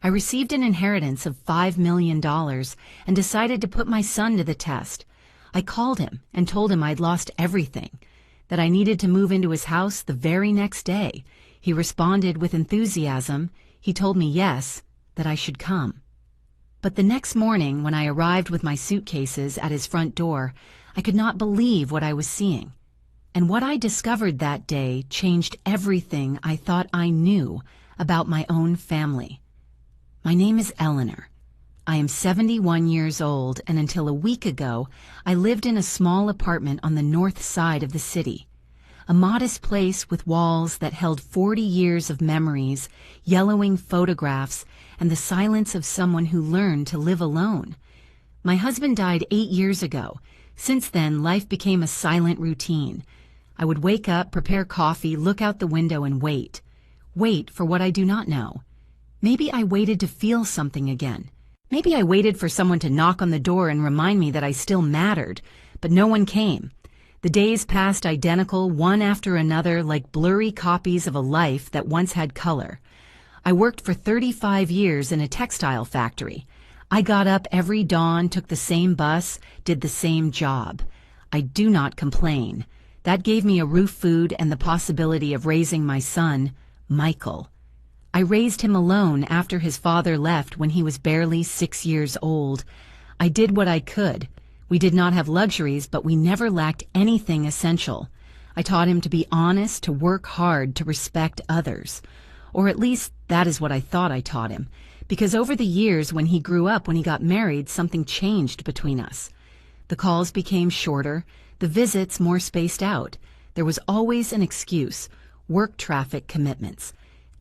I received an inheritance of $5 million and decided to put my son to the test. I called him and told him I'd lost everything, that I needed to move into his house the very next day. He responded with enthusiasm. He told me yes, that I should come. But the next morning, when I arrived with my suitcases at his front door, I could not believe what I was seeing. And what I discovered that day changed everything I thought I knew about my own family. My name is Eleanor. I am 71 years old, and until a week ago, I lived in a small apartment on the north side of the city. A modest place with walls that held 40 years of memories, yellowing photographs, and the silence of someone who learned to live alone. My husband died 8 years ago. Since then, life became a silent routine. I would wake up, prepare coffee, look out the window, and wait. Wait for what I do not know. Maybe I waited to feel something again. Maybe I waited for someone to knock on the door and remind me that I still mattered, but no one came. The days passed identical, one after another, like blurry copies of a life that once had color. I worked for 35 years in a textile factory. I got up every dawn, took the same bus, did the same job. I do not complain. That gave me a roof, food, and the possibility of raising my son, Michael. I raised him alone after his father left when he was barely 6 years old. I did what I could. We did not have luxuries, but we never lacked anything essential. I taught him to be honest, to work hard, to respect others. Or at least that is what I thought I taught him. Because over the years, when he grew up, when he got married, something changed between us. The calls became shorter, the visits more spaced out. There was always an excuse, work traffic commitments.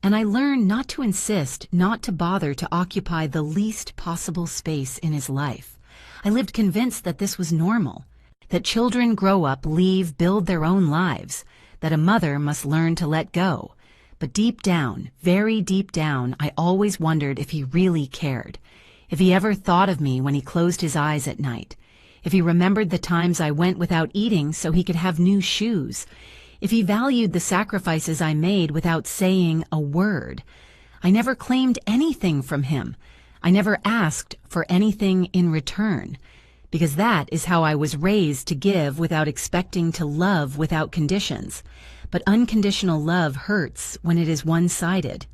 And I learned not to insist, not to bother to occupy the least possible space in his life. I lived convinced that this was normal, that children grow up, leave, build their own lives, that a mother must learn to let go. But deep down, very deep down, I always wondered if he really cared, if he ever thought of me when he closed his eyes at night, if he remembered the times I went without eating so he could have new shoes, if he valued the sacrifices I made without saying a word. I never claimed anything from him. I never asked for anything in return, because that is how I was raised, to give without expecting, to love without conditions. But unconditional love hurts when it is one-sided.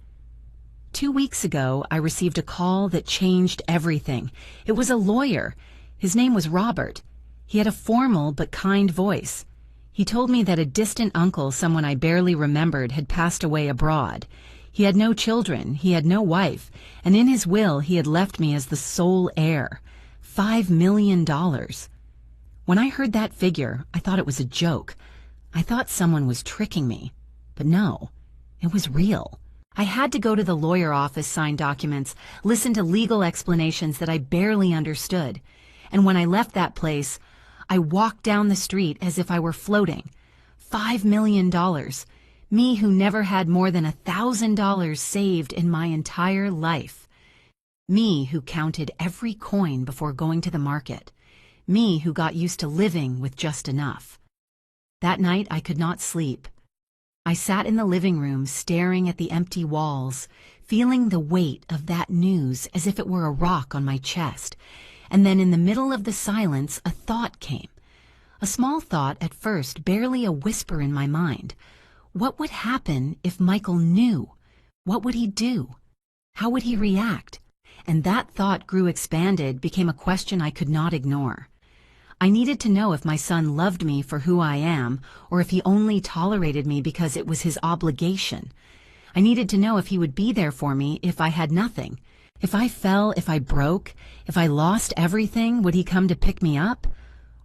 2 weeks ago, I received a call that changed everything. It was a lawyer. His name was Robert. He had a formal but kind voice. He told me that a distant uncle, someone I barely remembered, had passed away abroad. He had no children, he had no wife, and in his will he had left me as the sole heir. $5 million. When I heard that figure, I thought it was a joke. I thought someone was tricking me. But no, it was real. I had to go to the lawyer office, sign documents, listen to legal explanations that I barely understood. And when I left that place, I walked down the street as if I were floating. $5 million. Me who never had more than $1,000 saved in my entire life. Me who counted every coin before going to the market. Me who got used to living with just enough. That night I could not sleep. I sat in the living room staring at the empty walls, feeling the weight of that news as if it were a rock on my chest. And then in the middle of the silence, a thought came. A small thought at first, barely a whisper in my mind. What would happen if Michael knew? What would he do? How would he react? And that thought grew, expanded, became a question I could not ignore. I needed to know if my son loved me for who I am, or if he only tolerated me because it was his obligation. I needed to know if he would be there for me if I had nothing. If I fell, if I broke, if I lost everything, would he come to pick me up?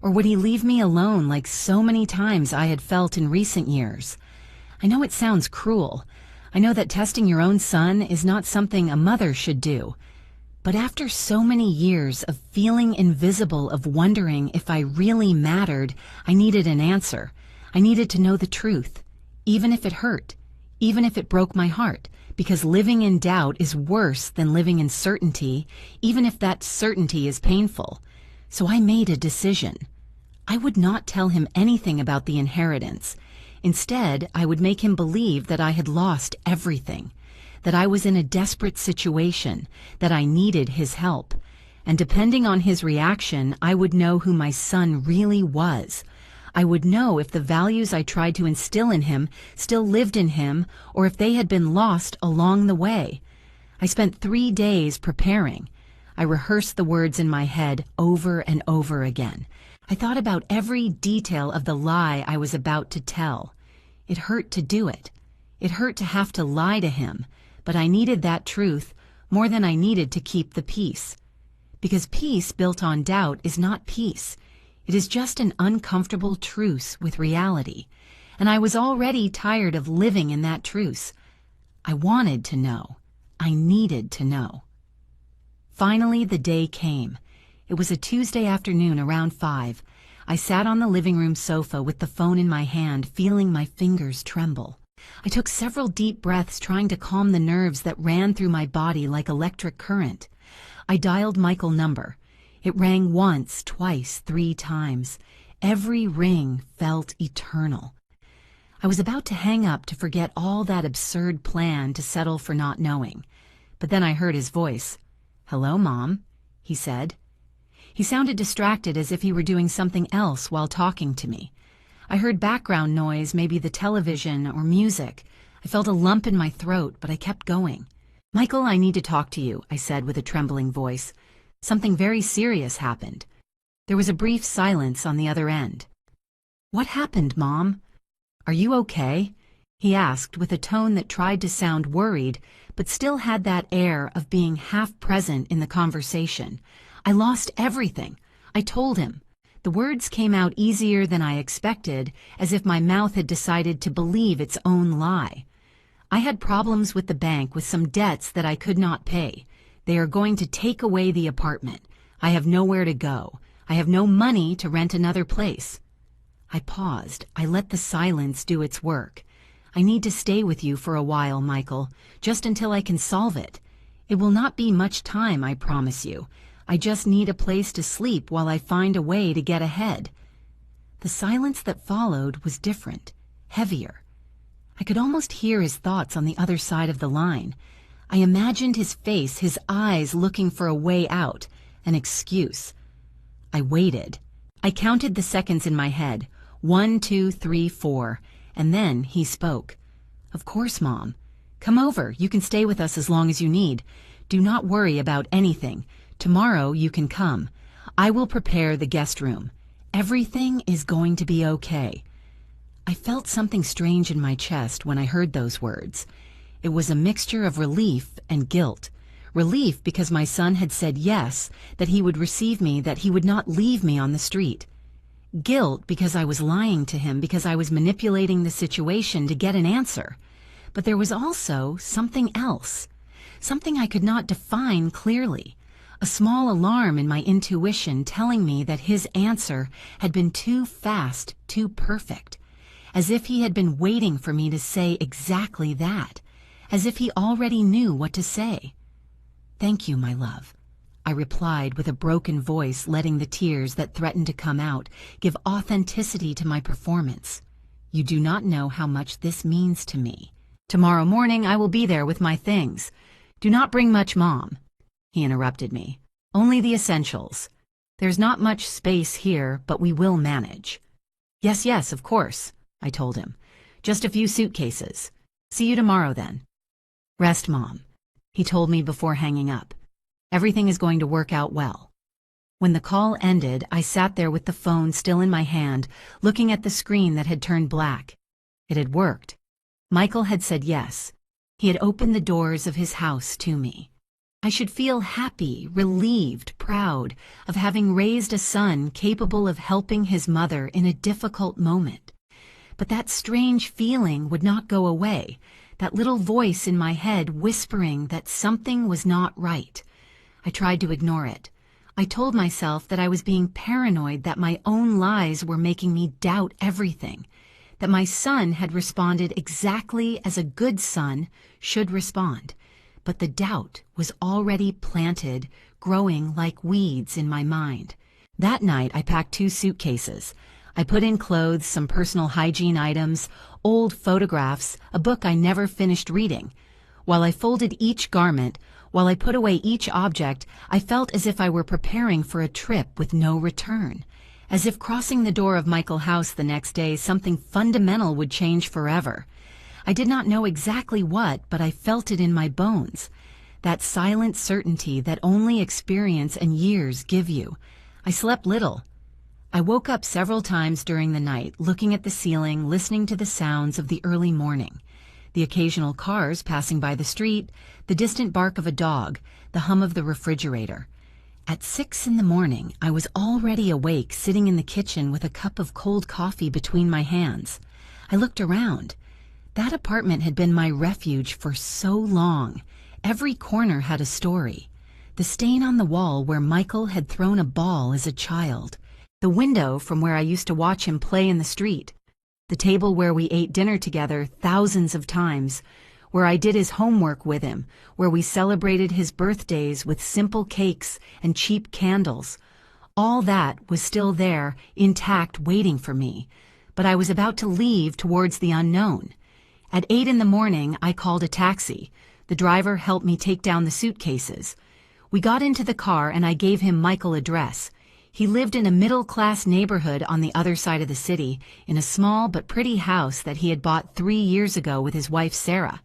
Or would he leave me alone like so many times I had felt in recent years? I know it sounds cruel. I know that testing your own son is not something a mother should do. But after so many years of feeling invisible, of wondering if I really mattered, I needed an answer. I needed to know the truth, even if it hurt, even if it broke my heart, because living in doubt is worse than living in certainty, even if that certainty is painful. So I made a decision. I would not tell him anything about the inheritance. Instead, I would make him believe that I had lost everything, that I was in a desperate situation, that I needed his help. And depending on his reaction, I would know who my son really was. I would know if the values I tried to instill in him still lived in him, or if they had been lost along the way. I spent 3 days preparing. I rehearsed the words in my head over and over again. I thought about every detail of the lie I was about to tell. It hurt to do it. It hurt to have to lie to him, but I needed that truth more than I needed to keep the peace. Because peace built on doubt is not peace. It is just an uncomfortable truce with reality, and I was already tired of living in that truce. I wanted to know. I needed to know. Finally, the day came. It was a Tuesday afternoon around 5. I sat on the living room sofa with the phone in my hand, feeling my fingers tremble. I took several deep breaths, trying to calm the nerves that ran through my body like electric current. I dialed Michael's number. It rang once, twice, 3 times. Every ring felt eternal. I was about to hang up to forget all that absurd plan to settle for not knowing. But then I heard his voice. "Hello, Mom," he said. He sounded distracted, as if he were doing something else while talking to me. I heard background noise, maybe the television or music. I felt a lump in my throat, but I kept going. "Michael, I need to talk to you," I said with a trembling voice. "Something very serious happened." There was a brief silence on the other end. "What happened, Mom? Are you okay?" he asked with a tone that tried to sound worried, but still had that air of being half present in the conversation. "I lost everything," I told him. The words came out easier than I expected, as if my mouth had decided to believe its own lie. "I had problems with the bank, with some debts that I could not pay. They are going to take away the apartment. I have nowhere to go. I have no money to rent another place." I paused. I let the silence do its work. "I need to stay with you for a while, Michael, just until I can solve it. It will not be much time, I promise you. I just need a place to sleep while I find a way to get ahead." The silence that followed was different, heavier. I could almost hear his thoughts on the other side of the line. I imagined his face, his eyes looking for a way out, an excuse. I waited. I counted the seconds in my head, 1, 2, 3, 4, and then he spoke. "Of course, Mom. Come over. You can stay with us as long as you need. Do not worry about anything. Tomorrow you can come. I will prepare the guest room. Everything is going to be okay." I felt something strange in my chest when I heard those words. It was a mixture of relief and guilt. Relief because my son had said yes, that he would receive me, that he would not leave me on the street. Guilt because I was lying to him, because I was manipulating the situation to get an answer. But there was also something else, something I could not define clearly. A small alarm in my intuition telling me that his answer had been too fast, too perfect. As if he had been waiting for me to say exactly that. As if he already knew what to say. "Thank you, my love," I replied with a broken voice, letting the tears that threatened to come out give authenticity to my performance. "You do not know how much this means to me. Tomorrow morning I will be there with my things. Do not bring much, Mom." He interrupted me. "Only the essentials. There's not much space here, but we will manage." Yes, yes, of course," I told him. "Just a few suitcases. See you tomorrow then." "Rest, Mom," he told me before hanging up. "Everything is going to work out well." When the call ended, I sat there with the phone still in my hand, looking at the screen that had turned black. It had worked. Michael had said yes. He had opened the doors of his house to me. I should feel happy, relieved, proud of having raised a son capable of helping his mother in a difficult moment. But that strange feeling would not go away, that little voice in my head whispering that something was not right. I tried to ignore it. I told myself that I was being paranoid, that my own lies were making me doubt everything, that my son had responded exactly as a good son should respond. But the doubt was already planted, growing like weeds in my mind. That night I packed 2 suitcases. I put in clothes, some personal hygiene items, old photographs, a book I never finished reading. While I folded each garment, while I put away each object, I felt as if I were preparing for a trip with no return. As if crossing the door of Michael's house the next day, something fundamental would change forever. I did not know exactly what, but I felt it in my bones. That silent certainty that only experience and years give you. I slept little. I woke up several times during the night, looking at the ceiling, listening to the sounds of the early morning. The occasional cars passing by the street, the distant bark of a dog, the hum of the refrigerator. At 6 in the morning, I was already awake, sitting in the kitchen with a cup of cold coffee between my hands. I looked around. That apartment had been my refuge for so long. Every corner had a story. The stain on the wall where Michael had thrown a ball as a child. The window from where I used to watch him play in the street. The table where we ate dinner together thousands of times. Where I did his homework with him, where we celebrated his birthdays with simple cakes and cheap candles. All that was still there, intact, waiting for me. But I was about to leave towards the unknown. At 8 in the morning, I called a taxi. The driver helped me take down the suitcases. We got into the car and I gave him Michael's address. He lived in a middle-class neighborhood on the other side of the city, in a small but pretty house that he had bought 3 years ago with his wife Sarah.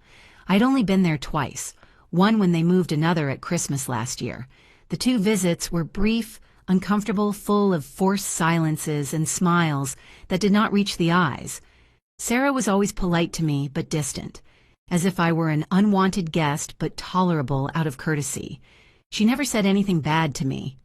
I'd only been there twice, one when they moved, another at Christmas last year. The 2 visits were brief, uncomfortable, full of forced silences and smiles that did not reach the eyes. Sarah was always polite to me, but distant, as if I were an unwanted guest, but tolerable out of courtesy. She never said anything bad to me.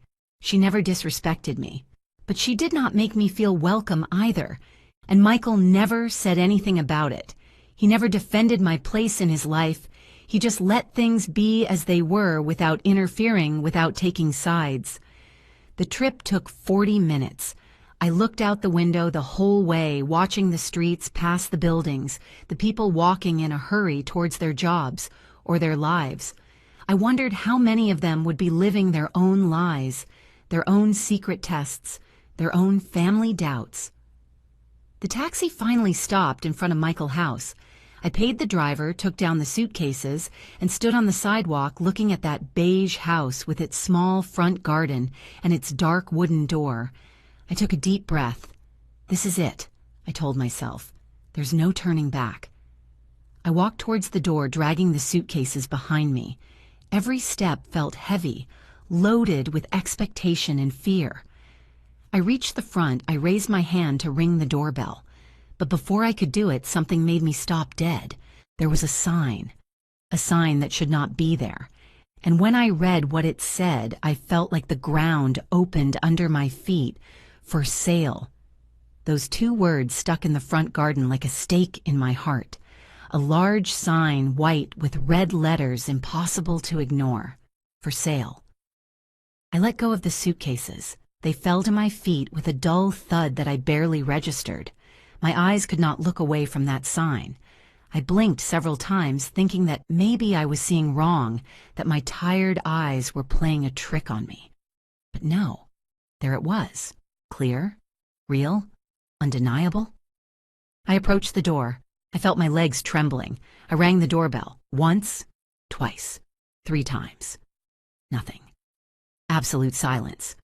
She never disrespected me. But she did not make me feel welcome either, and Michael never said anything about it. He never defended my place in his life. He just let things be as they were without interfering, without taking sides. The trip took 40 minutes. I looked out the window the whole way, watching the streets past the buildings, the people walking in a hurry towards their jobs or their lives. I wondered how many of them would be living their own lies, their own secret tests, their own family doubts. The taxi finally stopped in front of Michael's house. I paid the driver, took down the suitcases, and stood on the sidewalk looking at that beige house with its small front garden and its dark wooden door. I took a deep breath. This is it, I told myself. There's no turning back. I walked towards the door, dragging the suitcases behind me. Every step felt heavy, loaded with expectation and fear. I reached the front. I raised my hand to ring the doorbell. But before I could do it, something made me stop dead. There was a sign that should not be there. And when I read what it said, I felt like the ground opened under my feet. For sale. Those 2 words stuck in the front garden like a stake in my heart. A large sign, white with red letters, impossible to ignore. For sale. I let go of the suitcases. They fell to my feet with a dull thud that I barely registered. My eyes could not look away from that sign. I blinked several times, thinking that maybe I was seeing wrong, that my tired eyes were playing a trick on me. But no, there it was. Clear, real, undeniable. I approached the door. I felt my legs trembling. I rang the doorbell. Once, twice, 3 times. Nothing. Absolute silence.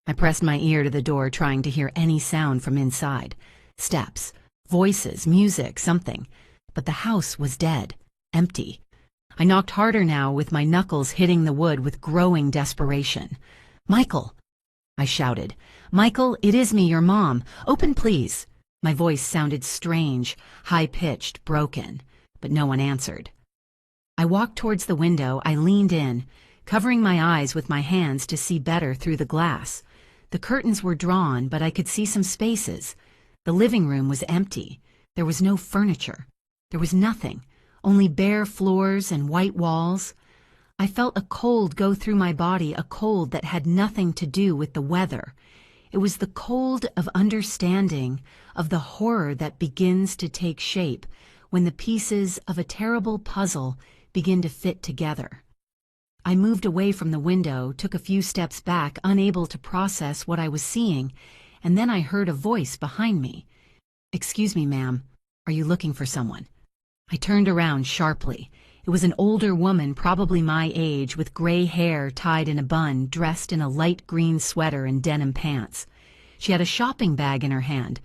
I pressed my ear to the door, trying to hear any sound from inside. Steps, voices, music, something. But the house was dead, empty. I knocked harder now, with my knuckles hitting the wood with growing desperation. "Michael!" I shouted. "Michael, it is me, your mom. Open, please." My voice sounded strange, high-pitched, broken, but no one answered. I walked towards the window. I leaned in, covering my eyes with my hands to see better through the glass. The curtains were drawn, but I could see some spaces. The living room was empty. There was no furniture. There was nothing, only bare floors and white walls. I felt a cold go through my body, a cold that had nothing to do with the weather. It was the cold of understanding, of the horror that begins to take shape when the pieces of a terrible puzzle begin to fit together. I moved away from the window, took a few steps back, unable to process what I was seeing, and then I heard a voice behind me. "Excuse me, ma'am. Are you looking for someone?" I turned around sharply. It It was an older woman, probably my age, with gray hair tied in a bun, dressed in a light green sweater and denim pants. She had a shopping bag in her hand.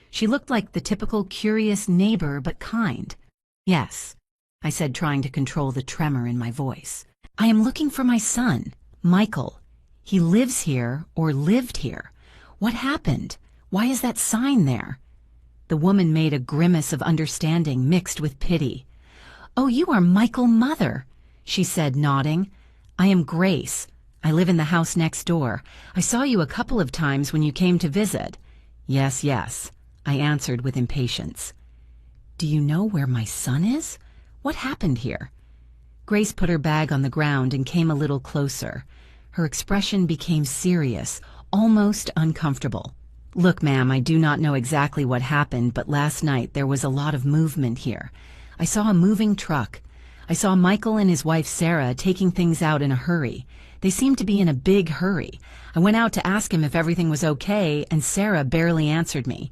She looked like the typical curious neighbor, but kind. "Yes," I said, trying to control the tremor in my voice. "I am looking for my son, Michael. He lives here, or lived here. What happened? Why is that sign there?" The woman made a grimace of understanding mixed with pity. "Oh, you are Michael's mother," she said, nodding. "I am Grace. I live in the house next door. I saw you a couple of times when you came to visit." "Yes, yes," I answered with impatience. "Do you know where my son is? What happened here?" Grace put her bag on the ground and came a little closer. Her expression became serious, almost uncomfortable. "Look, ma'am, I do not know exactly what happened, but last night there was a lot of movement here. I saw a moving truck. I saw Michael and his wife Sarah taking things out in a hurry. They seemed to be in a big hurry. I went out to ask him if everything was okay, and Sarah barely answered me.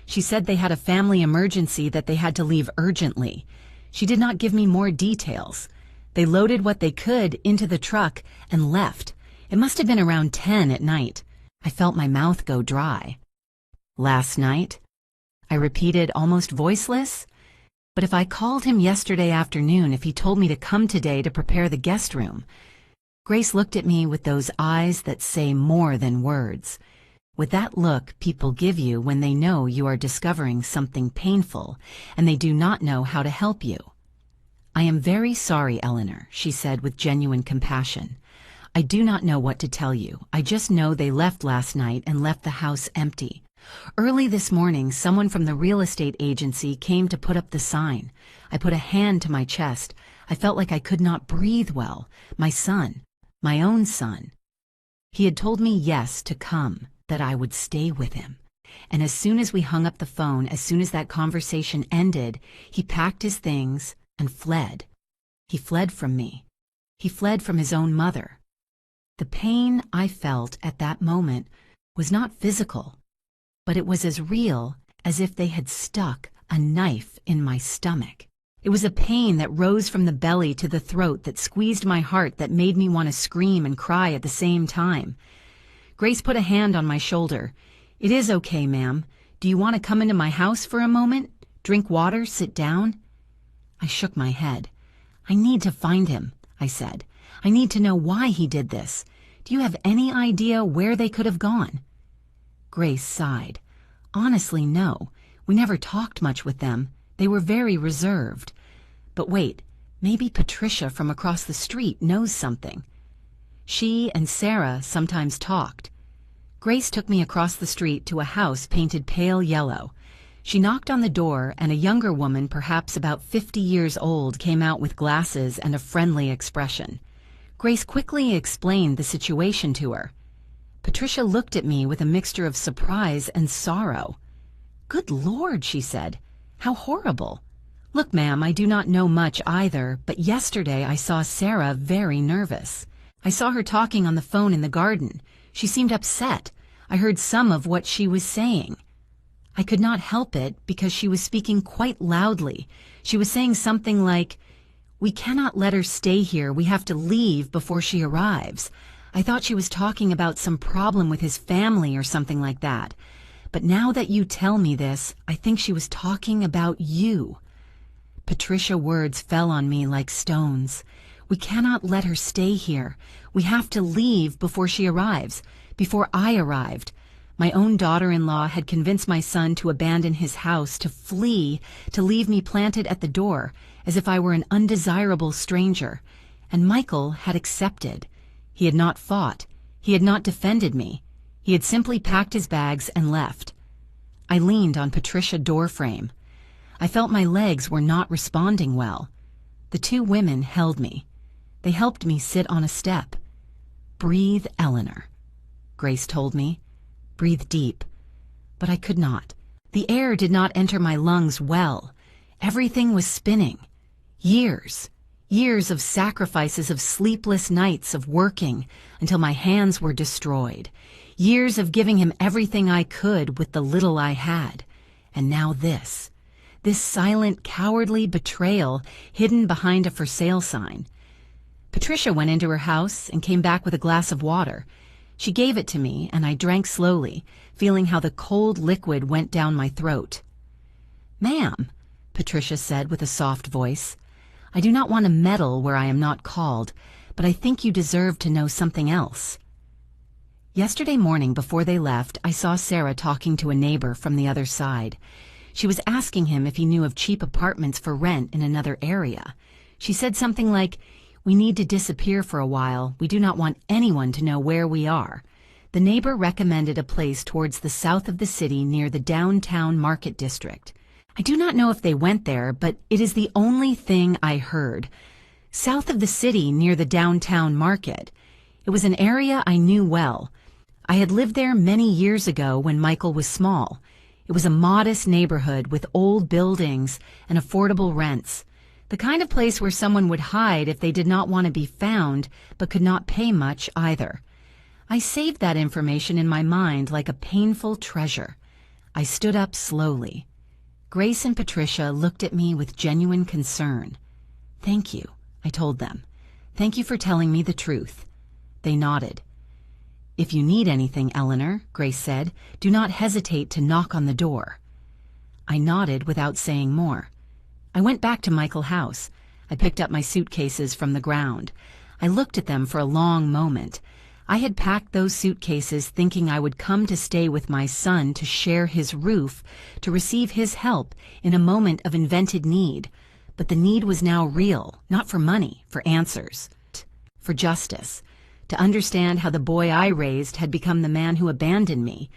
She said they had a family emergency that they had to leave urgently. She did not give me more details. They loaded what they could into the truck and left. It must have been around 10 at night. I felt my mouth go dry." "Last night?" I repeated, almost voiceless. But if I called him yesterday afternoon, if he told me to come today to prepare the guest room? Grace looked at me with those eyes that say more than words. With that look people give you when they know you are discovering something painful and they do not know how to help you. "I am very sorry, Eleanor," she said with genuine compassion. "I do not know what to tell you. I just know they left last night and left the house empty. Early this morning, someone from the real estate agency came to put up the sign. I put a hand to my chest. I felt like I could not breathe well. My son, my own son. He had told me yes to come, that I would stay with him. And as soon as we hung up the phone, as soon as that conversation ended, he packed his things and fled. He fled from me. He fled from his own mother." The pain I felt at that moment was not physical, but it was as real as if they had stuck a knife in my stomach. It was a pain that rose from the belly to the throat, that squeezed my heart, that made me want to scream and cry at the same time. Grace put a hand on my shoulder. "It is okay, ma'am. Do you want to come into my house for a moment? Drink water, sit down?" I shook my head. "I need to find him," I said. "I need to know why he did this. Do you have any idea where they could have gone?" Grace sighed. "Honestly, no. We never talked much with them. They were very reserved. But wait, maybe Patricia from across the street knows something." She and Sarah sometimes talked. Grace took me across the street to a house painted pale yellow. She knocked on the door, and a younger woman, perhaps about 50 years old, came out with glasses and a friendly expression. Grace quickly explained the situation to her. Patricia looked at me with a mixture of surprise and sorrow. "Good Lord," she said. "How horrible. Look, ma'am, I do not know much either, but yesterday I saw Sarah very nervous. I saw her talking on the phone in the garden. She seemed upset. I heard some of what she was saying. I could not help it because she was speaking quite loudly. She was saying something like, 'We cannot let her stay here. We have to leave before she arrives.' I thought she was talking about some problem with his family or something like that. But now that you tell me this, I think she was talking about you." Patricia's words fell on me like stones. "We cannot let her stay here. We have to leave before she arrives, before I arrived. My own daughter-in-law had convinced my son to abandon his house, to flee, to leave me planted at the door, as if I were an undesirable stranger. And Michael had accepted. He had not fought. He had not defended me. He had simply packed his bags and left." I leaned on Patricia's doorframe. I felt my legs were not responding well. The two women held me. They helped me sit on a step. "Breathe, Eleanor," Grace told me. "Breathe deep." But I could not. The air did not enter my lungs well. Everything was spinning. Years of sacrifices, of sleepless nights, of working until my hands were destroyed. Years of giving him everything I could with the little I had. And now this this silent, cowardly betrayal hidden behind a for sale sign. Patricia went into her house and came back with a glass of water. She gave it to me, and I drank slowly, feeling how the cold liquid went down my throat. "Ma'am," Patricia said with a soft voice, "I do not want to meddle where I am not called, but I think you deserve to know something else." Yesterday morning before they left, I saw Sarah talking to a neighbor from the other side. She was asking him if he knew of cheap apartments for rent in another area. She said something like, "We need to disappear for a while. We do not want anyone to know where we are." The neighbor recommended a place towards the south of the city near the downtown market district. I do not know if they went there, but it is the only thing I heard. South of the city near the downtown market. It was an area I knew well. I had lived there many years ago when Michael was small. It was a modest neighborhood with old buildings and affordable rents. The kind of place where someone would hide if they did not want to be found, but could not pay much either. I saved that information in my mind like a painful treasure. I stood up slowly. Grace and Patricia looked at me with genuine concern. "Thank you," I told them. "Thank you for telling me the truth." They nodded. "If you need anything, Eleanor," Grace said, "do not hesitate to knock on the door." I nodded without saying more. I went back to Michael's house. I picked up my suitcases from the ground. I looked at them for a long moment. I had packed those suitcases thinking I would come to stay with my son, to share his roof, to receive his help in a moment of invented need. But the need was now real, not for money, for answers, for justice, to understand how the boy I raised had become the man who abandoned me.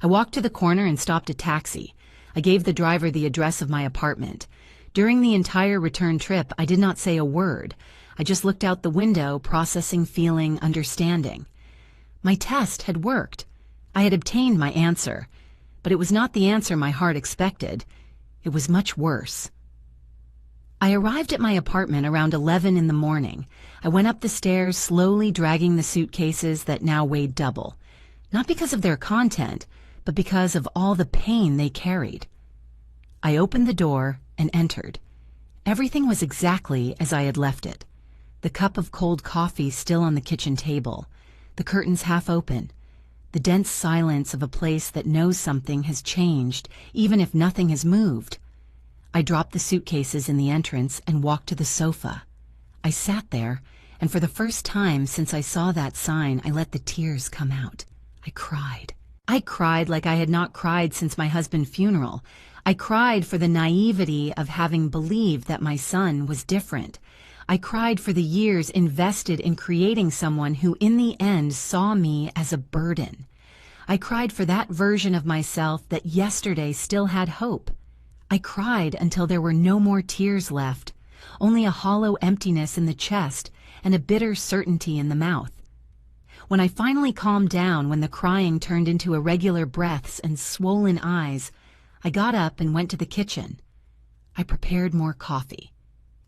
I walked to the corner and stopped a taxi. I gave the driver the address of my apartment. During the entire return trip, I did not say a word. I just looked out the window, processing, feeling, understanding. My test had worked. I had obtained my answer, but it was not the answer my heart expected. It was much worse. I arrived at my apartment around 11 in the morning. I went up the stairs, slowly dragging the suitcases that now weighed double. Not because of their content, but because of all the pain they carried. I opened the door and entered. Everything was exactly as I had left it. The cup of cold coffee still on the kitchen table, the curtains half open, the dense silence of a place that knows something has changed, even if nothing has moved. I dropped the suitcases in the entrance and walked to the sofa. I sat there, and for the first time since I saw that sign, I let the tears come out. I cried. I cried like I had not cried since my husband's funeral. I cried for the naivety of having believed that my son was different. I cried for the years invested in creating someone who in the end saw me as a burden. I cried for that version of myself that yesterday still had hope. I cried until there were no more tears left, only a hollow emptiness in the chest and a bitter certainty in the mouth. When I finally calmed down, when the crying turned into irregular breaths and swollen eyes, I got up and went to the kitchen. I prepared more coffee.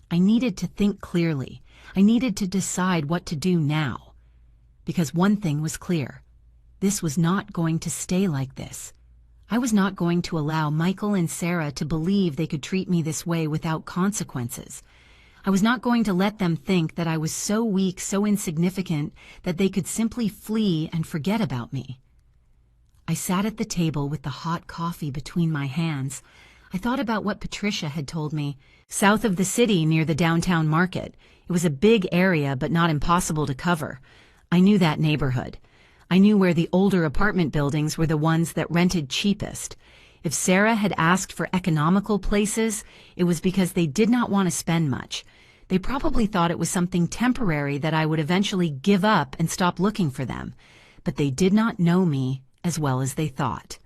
I needed to think clearly. I needed to decide what to do now. Because one thing was clear. This was not going to stay like this. I was not going to allow Michael and Sarah to believe they could treat me this way without consequences. I was not going to let them think that I was so weak, so insignificant, that they could simply flee and forget about me. I sat at the table with the hot coffee between my hands. I thought about what Patricia had told me. South of the city near the downtown market. It was a big area, but not impossible to cover. I knew that neighborhood. I knew where the older apartment buildings were the ones that rented cheapest. If Sarah had asked for economical places, it was because they did not want to spend much. They probably thought it was something temporary that I would eventually give up and stop looking for them. But they did not know me as well as they thought.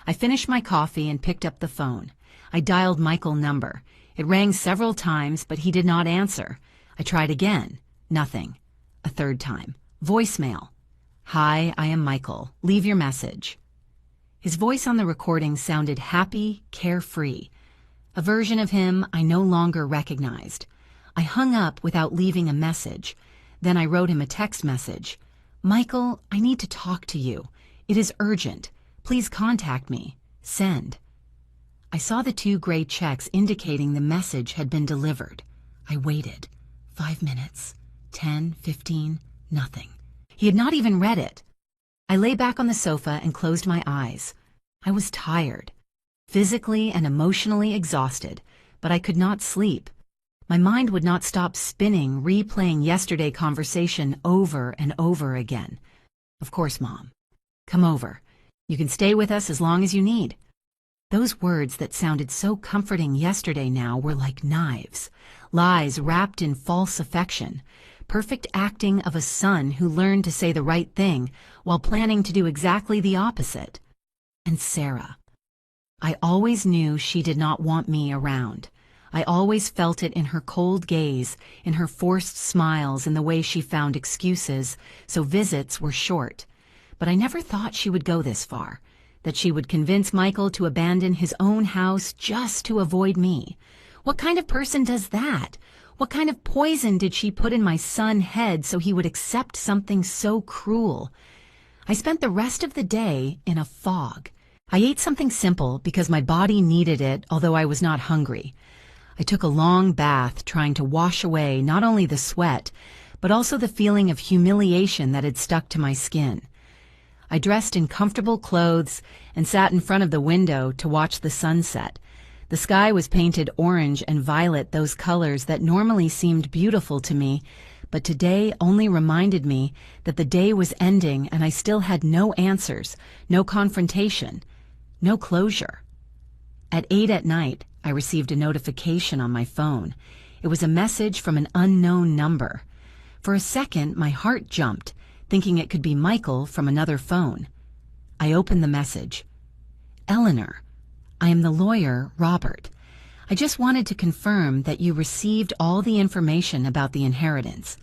I finished my coffee and picked up the phone. I dialed Michael's number. It rang several times, but he did not answer. I tried again. Nothing. A third time. Voicemail. "Hi, I am Michael. Leave your message." His voice on the recording sounded happy, carefree. A version of him I no longer recognized. I hung up without leaving a message. Then I wrote him a text message. "Michael, I need to talk to you. It is urgent. Please contact me. Send." I saw the 2 gray checks indicating the message had been delivered. I waited. 5 minutes, 10, 15, nothing. He had not even read it. I lay back on the sofa and closed my eyes. I was tired, physically and emotionally exhausted, but I could not sleep. My mind would not stop spinning, replaying yesterday's conversation over and over again. Of course, Mom. Come over. You can stay with us as long as you need. Those words that sounded so comforting yesterday now were like knives, lies wrapped in false affection, perfect acting of a son who learned to say the right thing while planning to do exactly the opposite. And Sarah. I always knew she did not want me around. I always felt it in her cold gaze, in her forced smiles, in the way she found excuses, so visits were short. But I never thought she would go this far, that she would convince Michael to abandon his own house just to avoid me. What kind of person does that? What kind of poison did she put in my son's head so he would accept something so cruel? I spent the rest of the day in a fog. I ate something simple because my body needed it, although I was not hungry. I took a long bath trying to wash away not only the sweat, but also the feeling of humiliation that had stuck to my skin. I dressed in comfortable clothes and sat in front of the window to watch the sunset. The sky was painted orange and violet, those colors that normally seemed beautiful to me, but today only reminded me that the day was ending and I still had no answers, no confrontation, no closure. At 8 at night, I received a notification on my phone. It was a message from an unknown number. For a second, my heart jumped, thinking it could be Michael from another phone. I opened the message. Eleanor, I am the lawyer, Robert. I just wanted to confirm that you received all the information about the inheritance.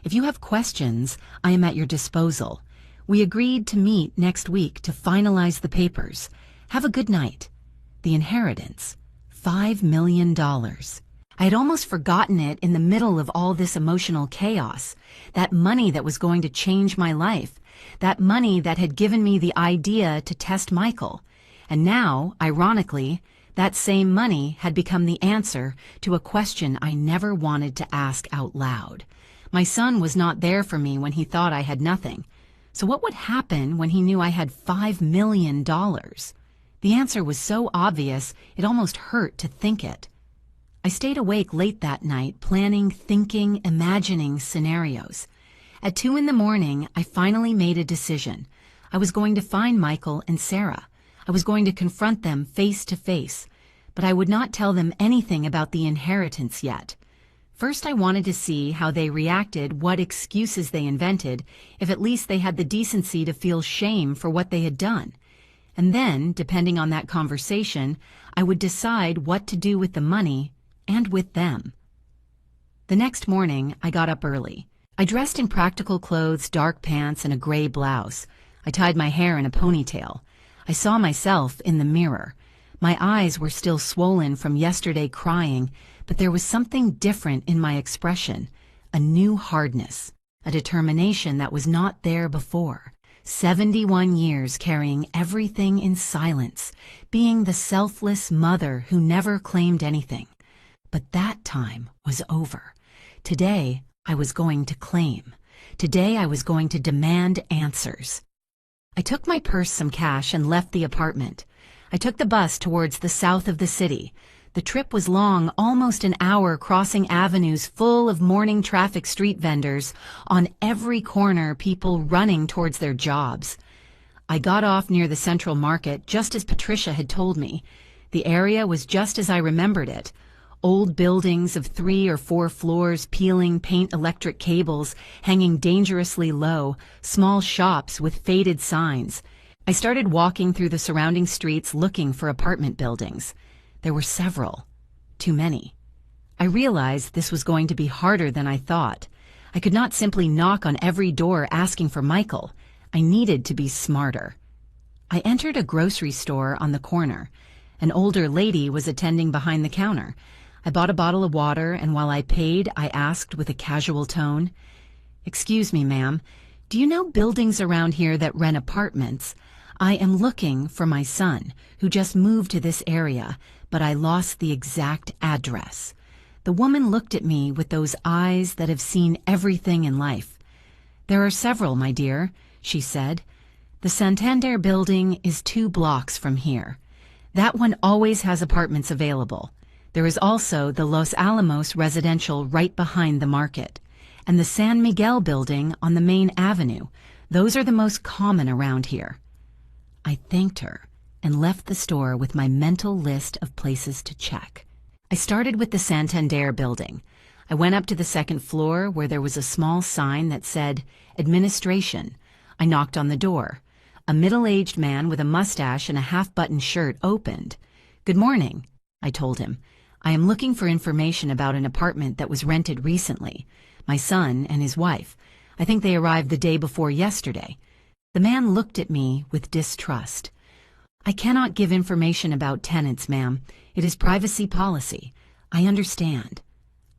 If you have questions, I am at your disposal. We agreed to meet next week to finalize the papers. Have a good night. The inheritance. $5 million. I had almost forgotten it in the middle of all this emotional chaos. That money that was going to change my life. That money that had given me the idea to test Michael. And now, ironically, that same money had become the answer to a question I never wanted to ask out loud. My son was not there for me when he thought I had nothing. So what would happen when he knew I had $5 million? The answer was so obvious, it almost hurt to think it. I stayed awake late that night, planning, thinking, imagining scenarios. At 2 in the morning, I finally made a decision. I was going to find Michael and Sarah. I was going to confront them face to face, but I would not tell them anything about the inheritance yet. First, I wanted to see how they reacted, what excuses they invented, if at least they had the decency to feel shame for what they had done. And then, depending on that conversation, I would decide what to do with the money and with them. The next morning, I got up early. I dressed in practical clothes, dark pants, and a gray blouse. I tied my hair in a ponytail. I saw myself in the mirror. My eyes were still swollen from yesterday crying, but there was something different in my expression, a new hardness, a determination that was not there before. 71 years carrying everything in silence, being the selfless mother who never claimed anything. But that time was over. Today, I was going to claim. Today, I was going to demand answers. I took my purse, some cash, and left the apartment. I took the bus towards the south of the city. The trip was long, almost an hour, crossing avenues full of morning traffic, street vendors. On every corner, people running towards their jobs. I got off near the Central Market, just as Patricia had told me. The area was just as I remembered it. Old buildings of 3 or 4 floors, peeling paint electric cables, hanging dangerously low, small shops with faded signs. I started walking through the surrounding streets looking for apartment buildings. There were several. Too many. I realized this was going to be harder than I thought. I could not simply knock on every door asking for Michael. I needed to be smarter. I entered a grocery store on the corner. An older lady was attending behind the counter. I bought a bottle of water, and while I paid, I asked with a casual tone, "Excuse me, ma'am, do you know buildings around here that rent apartments? I am looking for my son, who just moved to this area, but I lost the exact address. The woman looked at me with those eyes that have seen everything in life. "There are several, my dear," she said. "The Santander building is 2 blocks from here. That one always has apartments available. There is also the Los Alamos residential right behind the market, and the San Miguel building on the main avenue. Those are the most common around here." I thanked her and left the store with my mental list of places to check. I started with the Santander building. I went up to the 2nd floor where there was a small sign that said, "Administration." I knocked on the door. A middle-aged man with a mustache and a half-buttoned shirt opened. "Good morning," I told him. "I am looking for information about an apartment that was rented recently. My son and his wife. I think they arrived the day before yesterday." The man looked at me with distrust. "I cannot give information about tenants, ma'am. It is privacy policy." "I understand."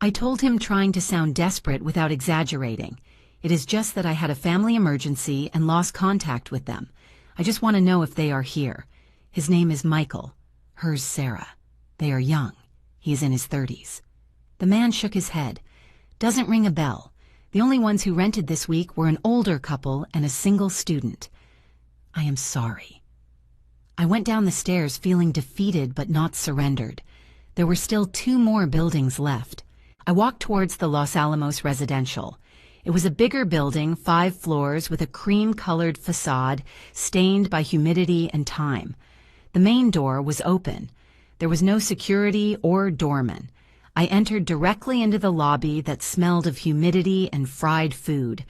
I told him, trying to sound desperate without exaggerating. "It is just that I had a family emergency and lost contact with them. I just want to know if they are here. His name is Michael. Hers Sarah. They are young. He is in his 30s. The man shook his head. "Doesn't ring a bell. The only ones who rented this week were an older couple and a single student." "I am sorry." I went down the stairs feeling defeated but not surrendered. There were still 2 more buildings left. I walked towards the Los Alamos residential. It was a bigger building, 5 floors, with a cream-colored facade stained by humidity and time. The main door was open. There was no security or doorman. I entered directly into the lobby that smelled of humidity and fried food.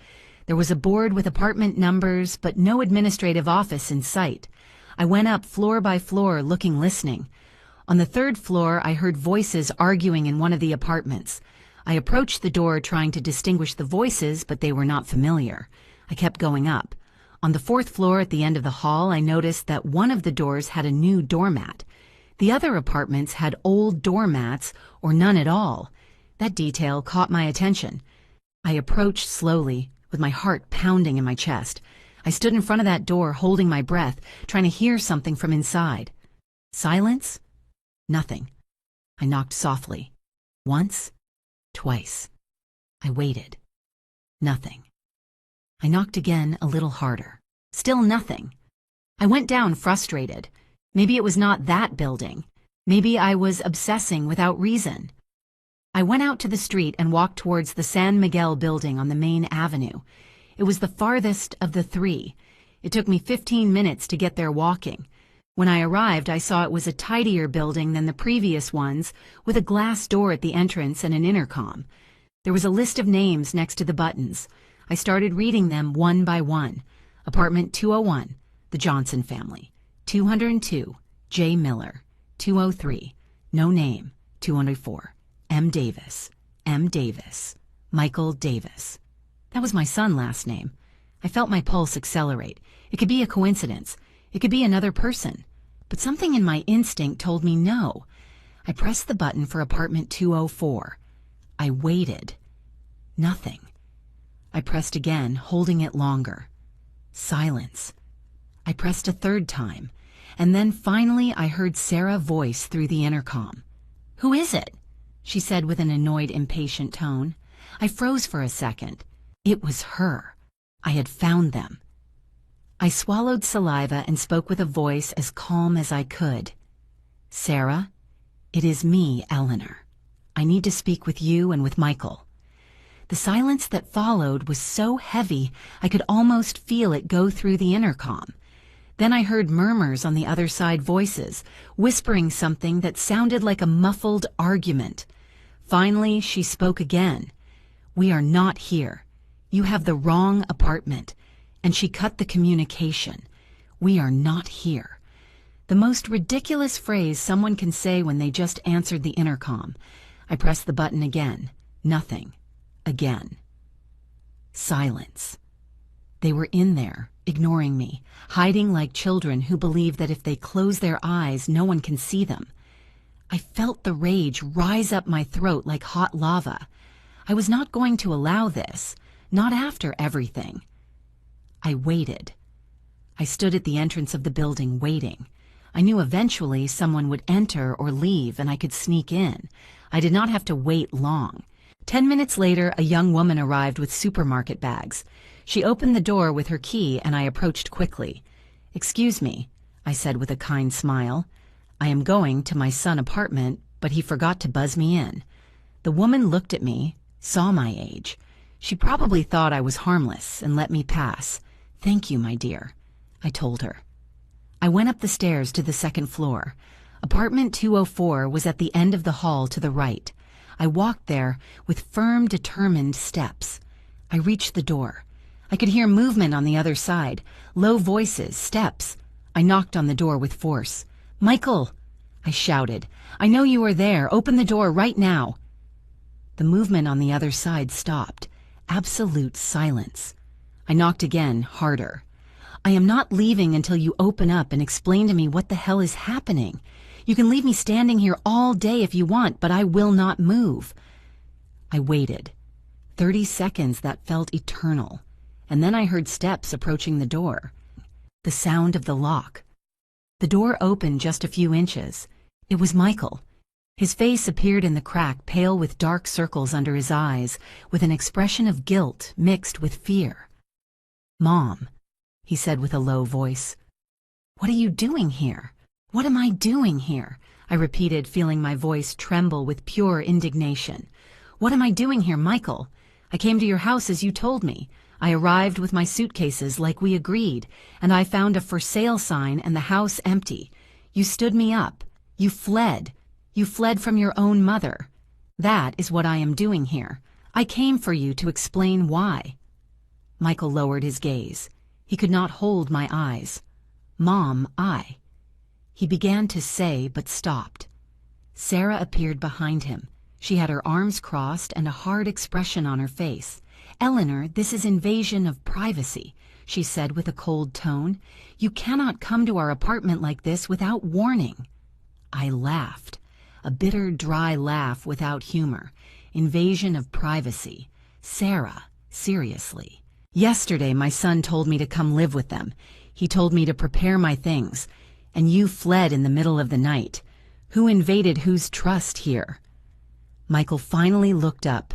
There was a board with apartment numbers, but no administrative office in sight. I went up floor by floor, listening. On the 3rd floor, I heard voices arguing in one of the apartments. I approached the door trying to distinguish the voices, but they were not familiar. I kept going up. On the 4th floor at the end of the hall, I noticed that one of the doors had a new doormat. The other apartments had old doormats or none at all. That detail caught my attention. I approached slowly, with my heart pounding in my chest. I stood in front of that door, holding my breath, trying to hear something from inside. Silence? Nothing. I knocked softly. Once, twice. I waited. Nothing. I knocked again, a little harder. Still nothing. I went down, frustrated. Maybe it was not that building. Maybe I was obsessing without reason. I went out to the street and walked towards the San Miguel building on the main avenue. It was the farthest of the 3. It took me 15 minutes to get there walking. When I arrived, I saw it was a tidier building than the previous ones, with a glass door at the entrance and an intercom. There was a list of names next to the buttons. I started reading them one by one. Apartment 201, the Johnson family. 202, J. Miller. 203, no name. 204, M. Davis. M. Davis. Michael Davis. That was my son's last name. I felt my pulse accelerate. It could be a coincidence. It could be another person. But something in my instinct told me no. I pressed the button for apartment 204. I waited. Nothing. I pressed again, holding it longer. Silence. I pressed a 3rd time, and then finally I heard Sarah's voice through the intercom. "Who is it?" she said with an annoyed, impatient tone. I froze for a second. It was her. I had found them. I swallowed saliva and spoke with a voice as calm as I could. "Sarah, it is me, Eleanor. I need to speak with you and with Michael." The silence that followed was so heavy I could almost feel it go through the intercom. Then I heard murmurs on the other side, voices, whispering something that sounded like a muffled argument. Finally, she spoke again. "We are not here. You have the wrong apartment." And she cut the communication. "We are not here." The most ridiculous phrase someone can say when they just answered the intercom. I pressed the button again. Nothing. Again. Silence. They were in there, ignoring me, hiding like children who believe that if they close their eyes, no one can see them. I felt the rage rise up my throat like hot lava. I was not going to allow this, not after everything. I waited. I stood at the entrance of the building, waiting. I knew eventually someone would enter or leave and I could sneak in. I did not have to wait long. 10 minutes later, a young woman arrived with supermarket bags. She opened the door with her key and I approached quickly. "Excuse me," I said with a kind smile. "I am going to my son's apartment, but he forgot to buzz me in." The woman looked at me, saw my age. She probably thought I was harmless and let me pass. "Thank you, my dear," I told her. I went up the stairs to the second floor. Apartment 204 was at the end of the hall to the right. I walked there with firm, determined steps. I reached the door. I could hear movement on the other side, low voices, steps. I knocked on the door with force. "Michael!" I shouted. "I know you are there. Open the door right now." The movement on the other side stopped. Absolute silence. I knocked again, harder. "I am not leaving until you open up and explain to me what the hell is happening. You can leave me standing here all day if you want, but I will not move." I waited. 30 seconds that felt eternal. And then I heard steps approaching the door. The sound of the lock. The door opened just a few inches. It was Michael. His face appeared in the crack, pale with dark circles under his eyes, with an expression of guilt mixed with fear. "Mom," he said with a low voice. "What are you doing here? What am I doing here?" I repeated, feeling my voice tremble with pure indignation. "What am I doing here, Michael? I came to your house as you told me. I arrived with my suitcases like we agreed, and I found a for sale sign and the house empty. You stood me up. You fled. You fled from your own mother. That is what I am doing here. I came for you to explain why." Michael lowered his gaze. He could not hold my eyes. "Mom, He began to say, but stopped. Sarah appeared behind him. She had her arms crossed and a hard expression on her face. "Eleanor, this is invasion of privacy," she said with a cold tone. "You cannot come to our apartment like this without warning." I laughed. A bitter, dry laugh without humor. Invasion of privacy. Sarah, seriously. "Yesterday my son told me to come live with them. He told me to prepare my things. And you fled in the middle of the night. Who invaded whose trust here?" Michael finally looked up.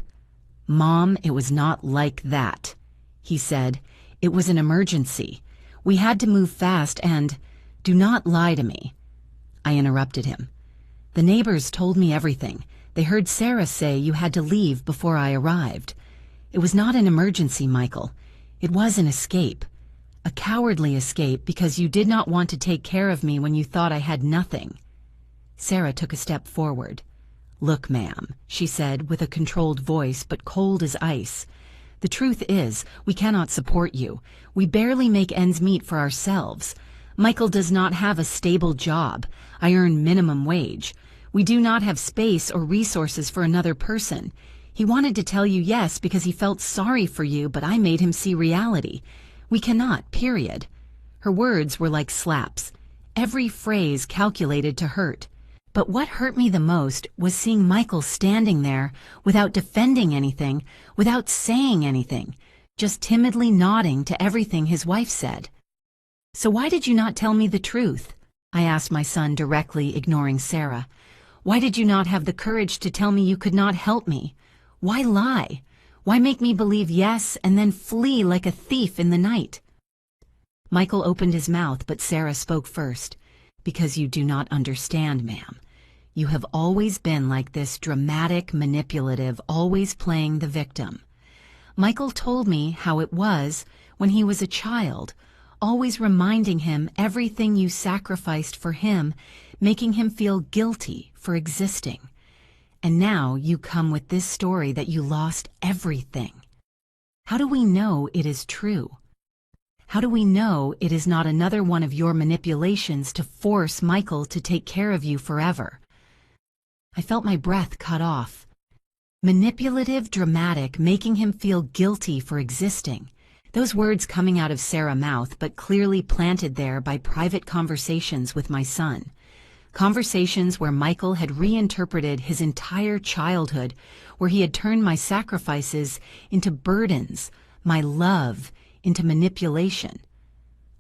"Mom, it was not like that," he said. "It was an emergency. We had to move fast and—" "Do not lie to me," I interrupted him. "The neighbors told me everything. They heard Sarah say you had to leave before I arrived. It was not an emergency, Michael. It was an escape. A cowardly escape because you did not want to take care of me when you thought I had nothing." Sarah took a step forward. "Look, ma'am," she said with a controlled voice but cold as ice. "The truth is, we cannot support you. We barely make ends meet for ourselves. Michael does not have a stable job. I earn minimum wage. We do not have space or resources for another person. He wanted to tell you yes because he felt sorry for you, but I made him see reality. We cannot, period." Her words were like slaps, every phrase calculated to hurt. But what hurt me the most was seeing Michael standing there without defending anything, without saying anything, just timidly nodding to everything his wife said. "So why did you not tell me the truth?" I asked my son directly, ignoring Sarah. "Why did you not have the courage to tell me you could not help me? Why lie? Why make me believe yes and then flee like a thief in the night?" Michael opened his mouth, but Sarah spoke first. "Because you do not understand, ma'am. You have always been like this, dramatic, manipulative, always playing the victim. Michael told me how it was when he was a child, always reminding him everything you sacrificed for him, making him feel guilty for existing. And now you come with this story that you lost everything. How do we know it is true? How do we know it is not another one of your manipulations to force Michael to take care of you forever?" I felt my breath cut off. Manipulative, dramatic, making him feel guilty for existing. Those words coming out of Sarah's mouth, but clearly planted there by private conversations with my son. Conversations where Michael had reinterpreted his entire childhood, where he had turned my sacrifices into burdens, my love into manipulation.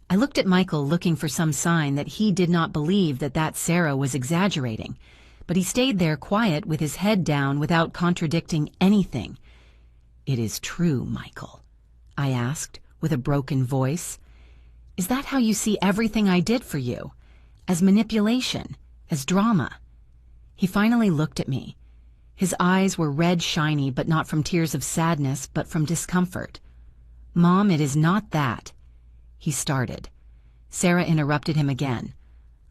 I looked at Michael looking for some sign that he did not believe that Sarah was exaggerating, but he stayed there quiet with his head down without contradicting anything. "It is true, Michael?" I asked with a broken voice. "Is that how you see everything I did for you? As manipulation? As drama?" He finally looked at me. His eyes were red shiny, but not from tears of sadness, but from discomfort. "Mom, it is not that." He started. Sarah interrupted him again.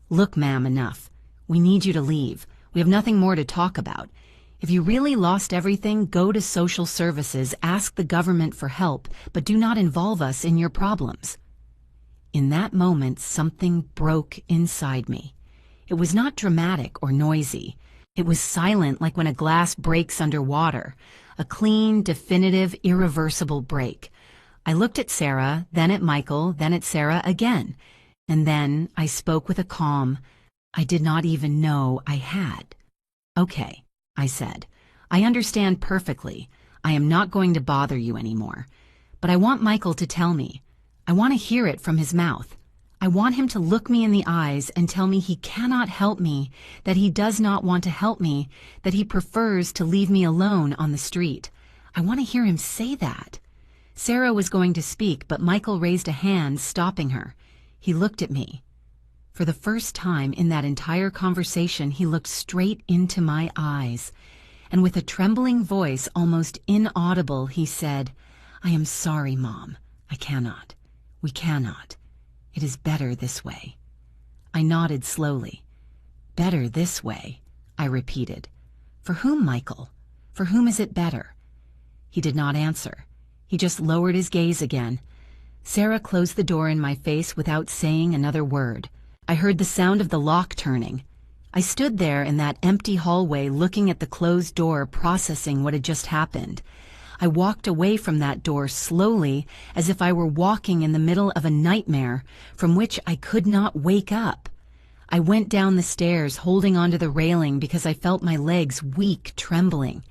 "Look, ma'am, enough. We need you to leave. We have nothing more to talk about. If you really lost everything, go to social services, ask the government for help, but do not involve us in your problems." In that moment, something broke inside me. It was not dramatic or noisy. It was silent, like when a glass breaks under water. A clean, definitive, irreversible break. I looked at Sarah, then at Michael, then at Sarah again. And then I spoke with a calm I did not even know I had. "Okay," I said. "I understand perfectly. I am not going to bother you anymore. But I want Michael to tell me. I want to hear it from his mouth. I want him to look me in the eyes and tell me he cannot help me, that he does not want to help me, that he prefers to leave me alone on the street. I want to hear him say that." Sarah was going to speak, but Michael raised a hand, stopping her. He looked at me. For the first time in that entire conversation, he looked straight into my eyes, and with a trembling voice, almost inaudible, he said, "I am sorry, Mom. I cannot. We cannot. It is better this way." I nodded slowly. "Better this way," I repeated. "For whom, Michael? For whom is it better?" He did not answer. He just lowered his gaze again. Sarah closed the door in my face without saying another word. I heard the sound of the lock turning. I stood there in that empty hallway looking at the closed door, processing what had just happened. I walked away from that door slowly, as if I were walking in the middle of a nightmare from which I could not wake up. I went down the stairs, holding onto the railing because I felt my legs weak, trembling.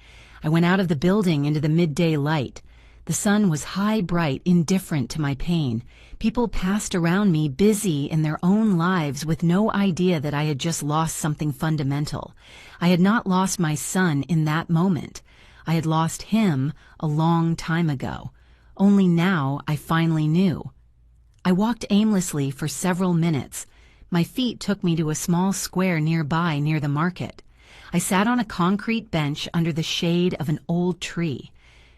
I went out of the building into the midday light. The sun was high, bright, indifferent to my pain. People passed around me, busy in their own lives, with no idea that I had just lost something fundamental. I had not lost my son in that moment. I had lost him a long time ago. Only now I finally knew. I walked aimlessly for several minutes. My feet took me to a small square nearby, near the market. I sat on a concrete bench under the shade of an old tree.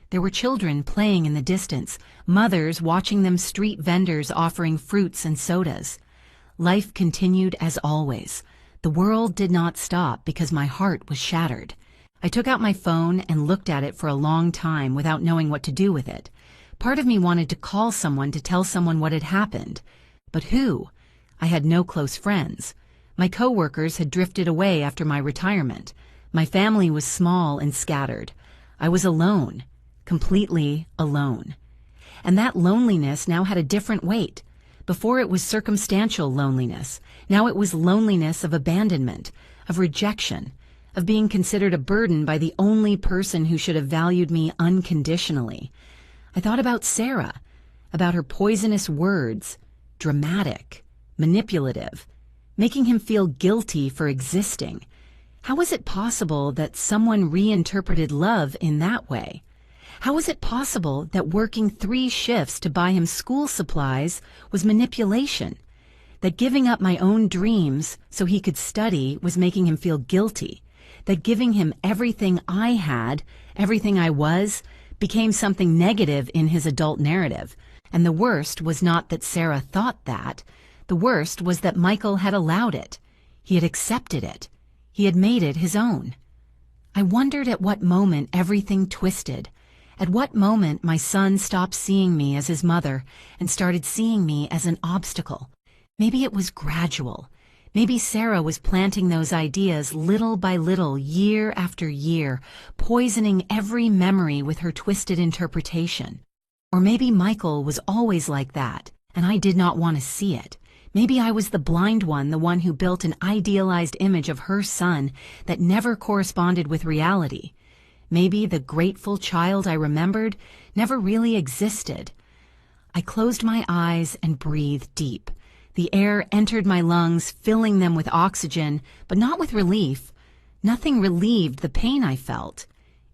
There were children playing in the distance, mothers watching them, street vendors offering fruits and sodas. Life continued as always. The world did not stop because my heart was shattered. I took out my phone and looked at it for a long time without knowing what to do with it. Part of me wanted to call someone to tell someone what had happened. But who? I had no close friends. My coworkers had drifted away after my retirement. My family was small and scattered. I was alone. Completely alone. And that loneliness now had a different weight. Before it was circumstantial loneliness. Now it was loneliness of abandonment, of rejection, of being considered a burden by the only person who should have valued me unconditionally. I thought about Sarah, about her poisonous words, dramatic, manipulative, making him feel guilty for existing. How was it possible that someone reinterpreted love in that way? How was it possible that working 3 shifts to buy him school supplies was manipulation? That giving up my own dreams so he could study was making him feel guilty? That giving him everything I had, everything I was, became something negative in his adult narrative? And the worst was not that Sarah thought that. The worst was that Michael had allowed it. He had accepted it. He had made it his own. I wondered at what moment everything twisted. At what moment my son stopped seeing me as his mother and started seeing me as an obstacle. Maybe it was gradual. Maybe Sarah was planting those ideas little by little, year after year, poisoning every memory with her twisted interpretation. Or maybe Michael was always like that, and I did not want to see it. Maybe I was the blind one, the one who built an idealized image of her son that never corresponded with reality. Maybe the grateful child I remembered never really existed. I closed my eyes and breathed deep. The air entered my lungs, filling them with oxygen, but not with relief. Nothing relieved the pain I felt.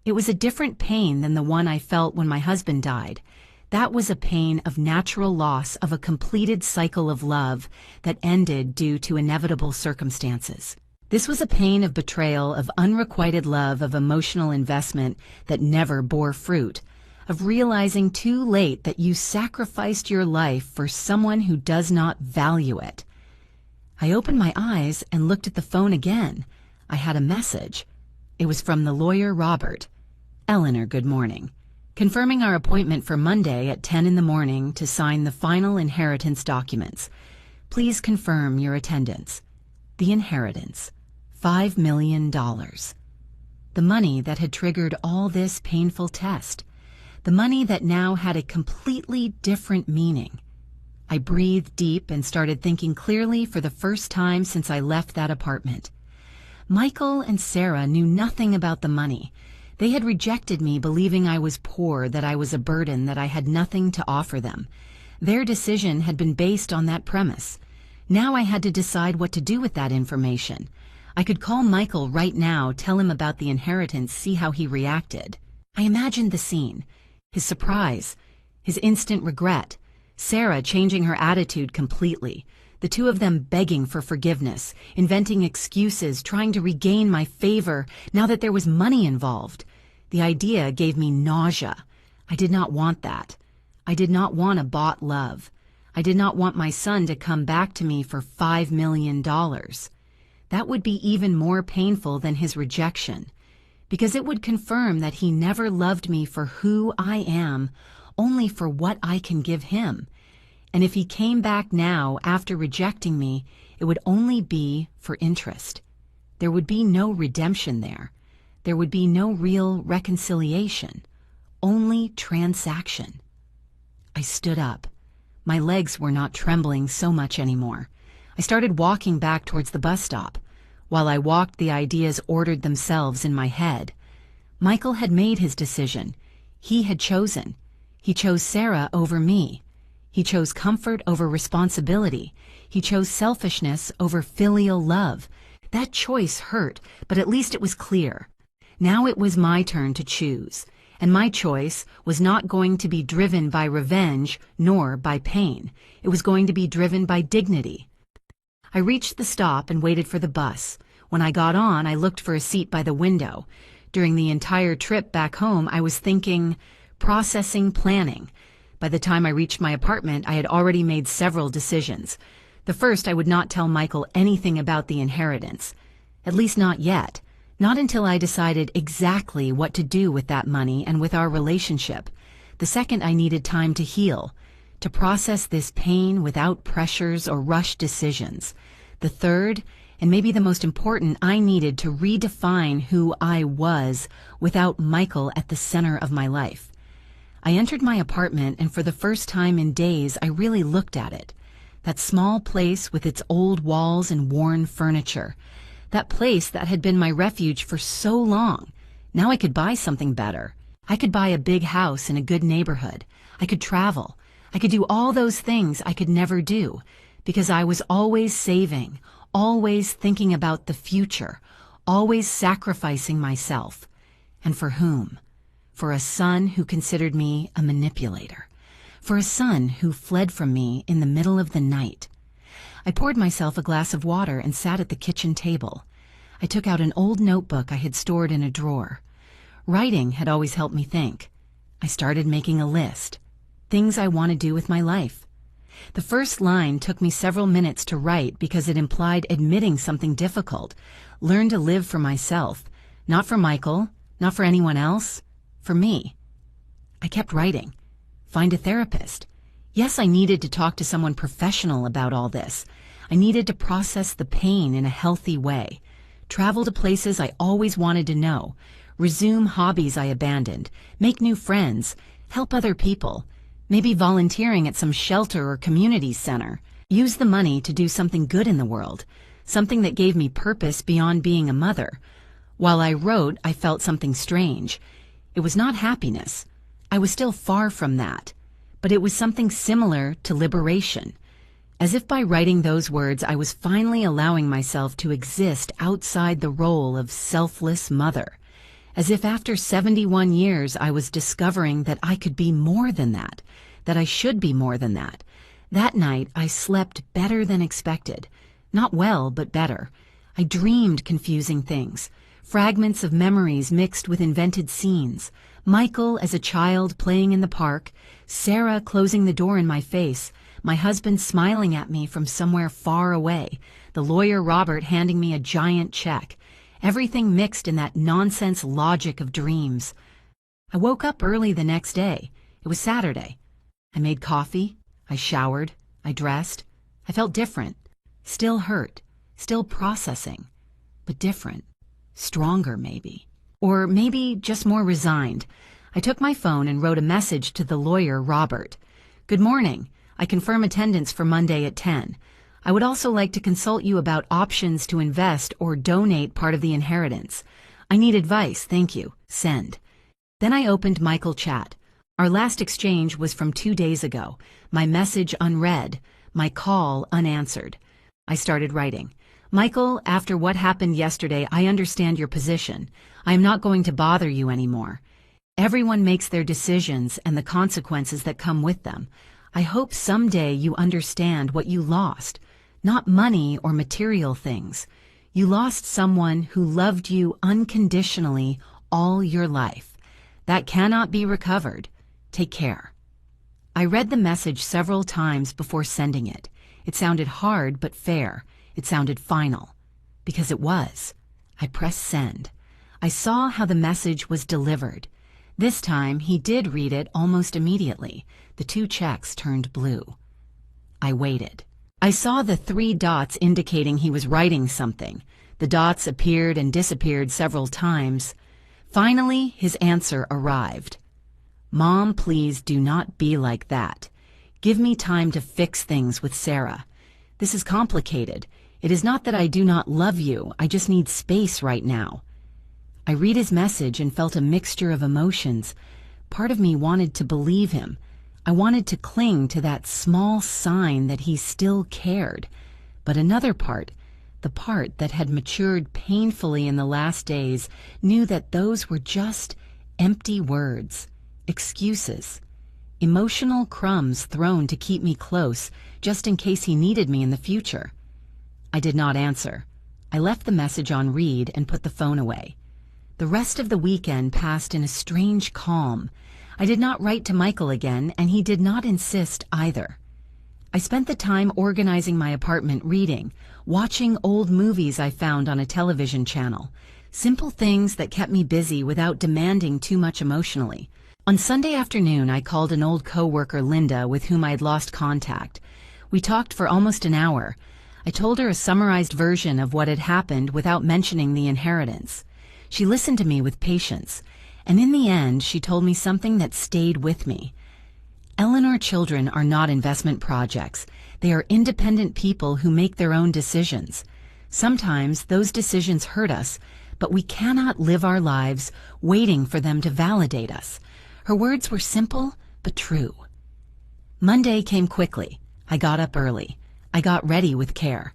It was a different pain than the one I felt when my husband died. That was a pain of natural loss of a completed cycle of love that ended due to inevitable circumstances. This was a pain of betrayal, of unrequited love, of emotional investment that never bore fruit, of realizing too late that you sacrificed your life for someone who does not value it. I opened my eyes and looked at the phone again. I had a message. It was from the lawyer Robert. "Eleanor, good morning. Confirming our appointment for Monday at 10 in the morning to sign the final inheritance documents. Please confirm your attendance. The inheritance, $5 million. The money that had triggered all this painful test. The money that now had a completely different meaning." I breathed deep and started thinking clearly for the first time since I left that apartment. Michael and Sarah knew nothing about the money. They had rejected me, believing I was poor, that I was a burden, that I had nothing to offer them. Their decision had been based on that premise. Now I had to decide what to do with that information. I could call Michael right now, tell him about the inheritance, see how he reacted. I imagined the scene. His surprise, his instant regret, Sarah changing her attitude completely, the two of them begging for forgiveness, inventing excuses, trying to regain my favor now that there was money involved. The idea gave me nausea. I did not want that. I did not want a bought love. I did not want my son to come back to me for $5 million. That would be even more painful than his rejection, because it would confirm that he never loved me for who I am, only for what I can give him. And if he came back now after rejecting me, it would only be for interest. There would be no redemption there. There would be no real reconciliation, only transaction. I stood up. My legs were not trembling so much anymore. I started walking back towards the bus stop. While I walked, the ideas ordered themselves in my head. Michael had made his decision. He had chosen. He chose Sarah over me. He chose comfort over responsibility. He chose selfishness over filial love. That choice hurt, but at least it was clear. Now it was my turn to choose, and my choice was not going to be driven by revenge nor by pain. It was going to be driven by dignity. I reached the stop and waited for the bus. When I got on, I looked for a seat by the window. During the entire trip back home, I was thinking, processing, planning. By the time I reached my apartment, I had already made several decisions. The first, I would not tell Michael anything about the inheritance. At least not yet. Not until I decided exactly what to do with that money and with our relationship. The second, I needed time to heal, to process this pain without pressures or rushed decisions. The third, and maybe the most important, I needed to redefine who I was without Michael at the center of my life. I entered my apartment, and for the first time in days, I really looked at it. That small place with its old walls and worn furniture. That place that had been my refuge for so long. Now I could buy something better. I could buy a big house in a good neighborhood. I could travel. I could do all those things I could never do, because I was always saving, always thinking about the future, always sacrificing myself. And for whom? For a son who considered me a manipulator. For a son who fled from me in the middle of the night. I poured myself a glass of water and sat at the kitchen table. I took out an old notebook I had stored in a drawer. Writing had always helped me think. I started making a list. Things I want to do with my life. The first line took me several minutes to write because it implied admitting something difficult. Learn to live for myself. Not for Michael, not for anyone else. For me. I kept writing. Find a therapist. Yes, I needed to talk to someone professional about all this. I needed to process the pain in a healthy way. Travel to places I always wanted to know. Resume hobbies I abandoned. Make new friends. Help other people. Maybe volunteering at some shelter or community center. Use the money to do something good in the world. Something that gave me purpose beyond being a mother. While I wrote, I felt something strange. It was not happiness. I was still far from that. but it was something similar to liberation. As if by writing those words I was finally allowing myself to exist outside the role of selfless mother. As if after 71 years I was discovering that I could be more than that I should be more than that. That night I slept better than expected. Not well, but better. I dreamed confusing things, fragments of memories mixed with invented scenes. Michael as a child playing in the park, Sarah closing the door in my face, my husband smiling at me from somewhere far away, the lawyer Robert handing me a giant check. Everything mixed in that nonsense logic of dreams. I woke up early the next day. It was Saturday. I made coffee. I showered. I dressed. I felt different. Still hurt. Still processing. But different. Stronger, maybe. Or maybe just more resigned. I took my phone and wrote a message to the lawyer, Robert. Good morning. I confirm attendance for Monday at 10. I would also like to consult you about options to invest or donate part of the inheritance. I need advice, thank you. Send. Then I opened Michael Chat. Our last exchange was from 2 days ago. My message unread. My call unanswered. I started writing. Michael, after what happened yesterday, I understand your position. I am not going to bother you anymore. Everyone makes their decisions and the consequences that come with them. I hope someday you understand what you lost. Not money or material things. You lost someone who loved you unconditionally all your life. That cannot be recovered. Take care. I read the message several times before sending it. It sounded hard but fair. It sounded final. Because it was. I pressed send. I saw how the message was delivered. This time he did read it almost immediately. The 2 checks turned blue. I waited. I saw the 3 dots indicating he was writing something. The dots appeared and disappeared several times. Finally, his answer arrived. Mom, please do not be like that. Give me time to fix things with Sarah. This is complicated. It is not that I do not love you. I just need space right now. I read his message and felt a mixture of emotions. Part of me wanted to believe him. I wanted to cling to that small sign that he still cared. But another part, the part that had matured painfully in the last days, knew that those were just empty words, excuses, emotional crumbs thrown to keep me close, just in case he needed me in the future. I did not answer. I left the message on read and put the phone away. The rest of the weekend passed in a strange calm. I did not write to Michael again, and he did not insist either. I spent the time organizing my apartment, reading, watching old movies I found on a television channel. Simple things that kept me busy without demanding too much emotionally. On Sunday afternoon, I called an old coworker, Linda, with whom I had lost contact. We talked for almost an hour. I told her a summarized version of what had happened without mentioning the inheritance. She listened to me with patience. And in the end, she told me something that stayed with me. Eleanor children are not investment projects. They are independent people who make their own decisions. Sometimes those decisions hurt us, but we cannot live our lives waiting for them to validate us. Her words were simple, but true. Monday came quickly. I got up early. I got ready with care.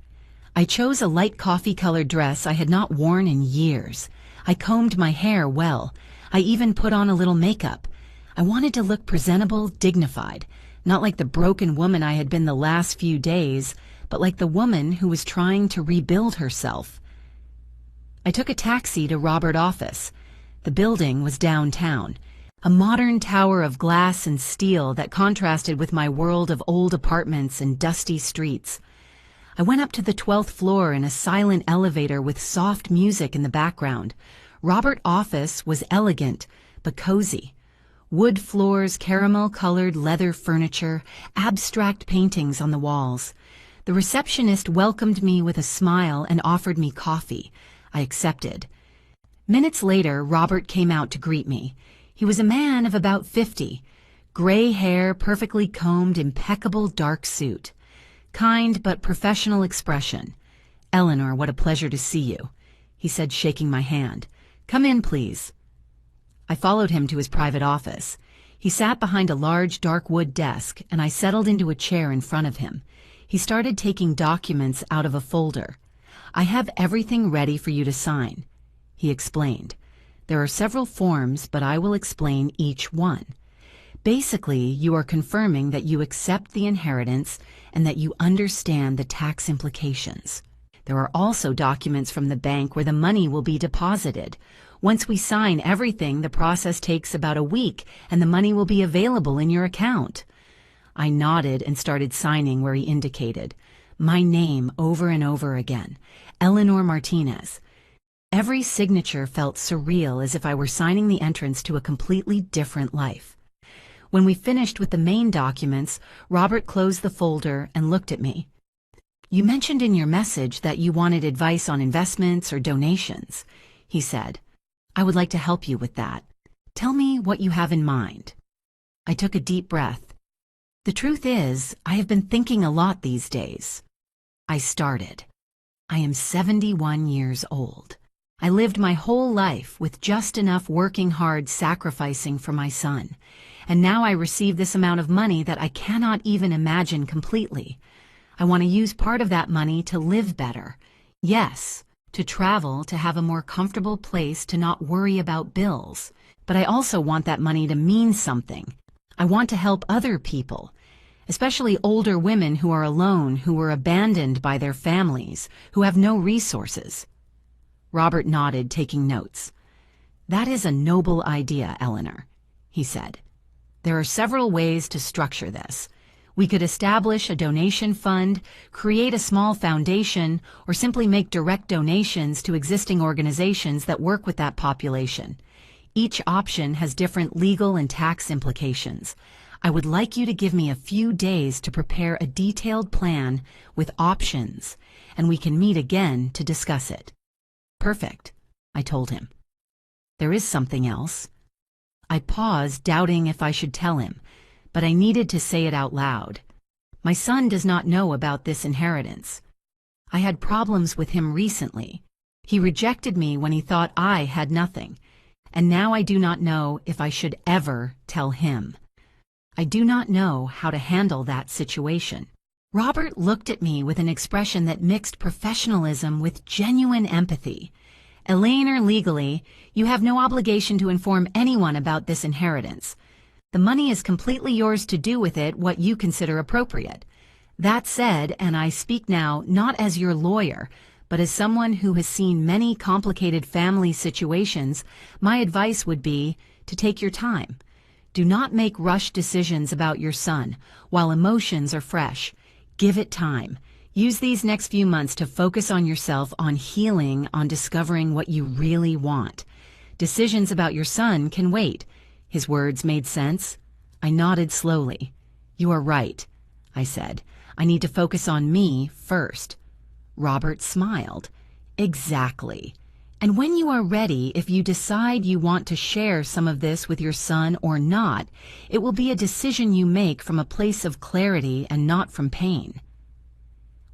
I chose a light coffee-colored dress I had not worn in years. I combed my hair well. I even put on a little makeup. I wanted to look presentable, dignified, not like the broken woman I had been the last few days, but like the woman who was trying to rebuild herself. I took a taxi to Robert's office. The building was downtown, a modern tower of glass and steel that contrasted with my world of old apartments and dusty streets. I went up to the 12th floor in a silent elevator with soft music in the background. Robert's office was elegant, but cozy. Wood floors, caramel-colored leather furniture, abstract paintings on the walls. The receptionist welcomed me with a smile and offered me coffee. I accepted. Minutes later, Robert came out to greet me. He was a man of about 50. Gray hair, perfectly combed, impeccable dark suit. Kind but professional expression. "Eleanor, what a pleasure to see you," he said, shaking my hand. "Come in, please." I followed him to his private office. He sat behind a large dark wood desk, and I settled into a chair in front of him. He started taking documents out of a folder. "I have everything ready for you to sign," he explained. "There are several forms, but I will explain each one. Basically, you are confirming that you accept the inheritance and that you understand the tax implications. There are also documents from the bank where the money will be deposited. Once we sign everything, the process takes about a week, and the money will be available in your account." I nodded and started signing where he indicated. My name over and over again, Eleanor Martinez. Every signature felt surreal, as if I were signing the entrance to a completely different life. When we finished with the main documents, Robert closed the folder and looked at me. "You mentioned in your message that you wanted advice on investments or donations," he said. "I would like to help you with that. Tell me what you have in mind." I took a deep breath. "The truth is, I have been thinking a lot these days." I started. "I am 71 years old. I lived my whole life with just enough working hard, sacrificing for my son. And now I receive this amount of money that I cannot even imagine completely. I want to use part of that money to live better. Yes, to travel, to have a more comfortable place, to not worry about bills. But I also want that money to mean something. I want to help other people, especially older women who are alone, who were abandoned by their families, who have no resources." Robert nodded, taking notes. "That is a noble idea, Eleanor," he said. "There are several ways to structure this. We could establish a donation fund, create a small foundation, or simply make direct donations to existing organizations that work with that population. Each option has different legal and tax implications. I would like you to give me a few days to prepare a detailed plan with options, and we can meet again to discuss it." "Perfect," I told him. "There is something else." I paused, doubting if I should tell him, but I needed to say it out loud. "My son does not know about this inheritance. I had problems with him recently. He rejected me when he thought I had nothing, and now I do not know if I should ever tell him. I do not know how to handle that situation." Robert looked at me with an expression that mixed professionalism with genuine empathy. "Eleanor, legally, you have no obligation to inform anyone about this inheritance. The money is completely yours to do with it what you consider appropriate. That said, and I speak now not as your lawyer, but as someone who has seen many complicated family situations, my advice would be to take your time. Do not make rushed decisions about your son while emotions are fresh. Give it time. Use these next few months to focus on yourself, on healing, on discovering what you really want. Decisions about your son can wait." His words made sense. I nodded slowly. "You are right," I said. "I need to focus on me first." Robert smiled. "Exactly. And when you are ready, if you decide you want to share some of this with your son or not, it will be a decision you make from a place of clarity and not from pain."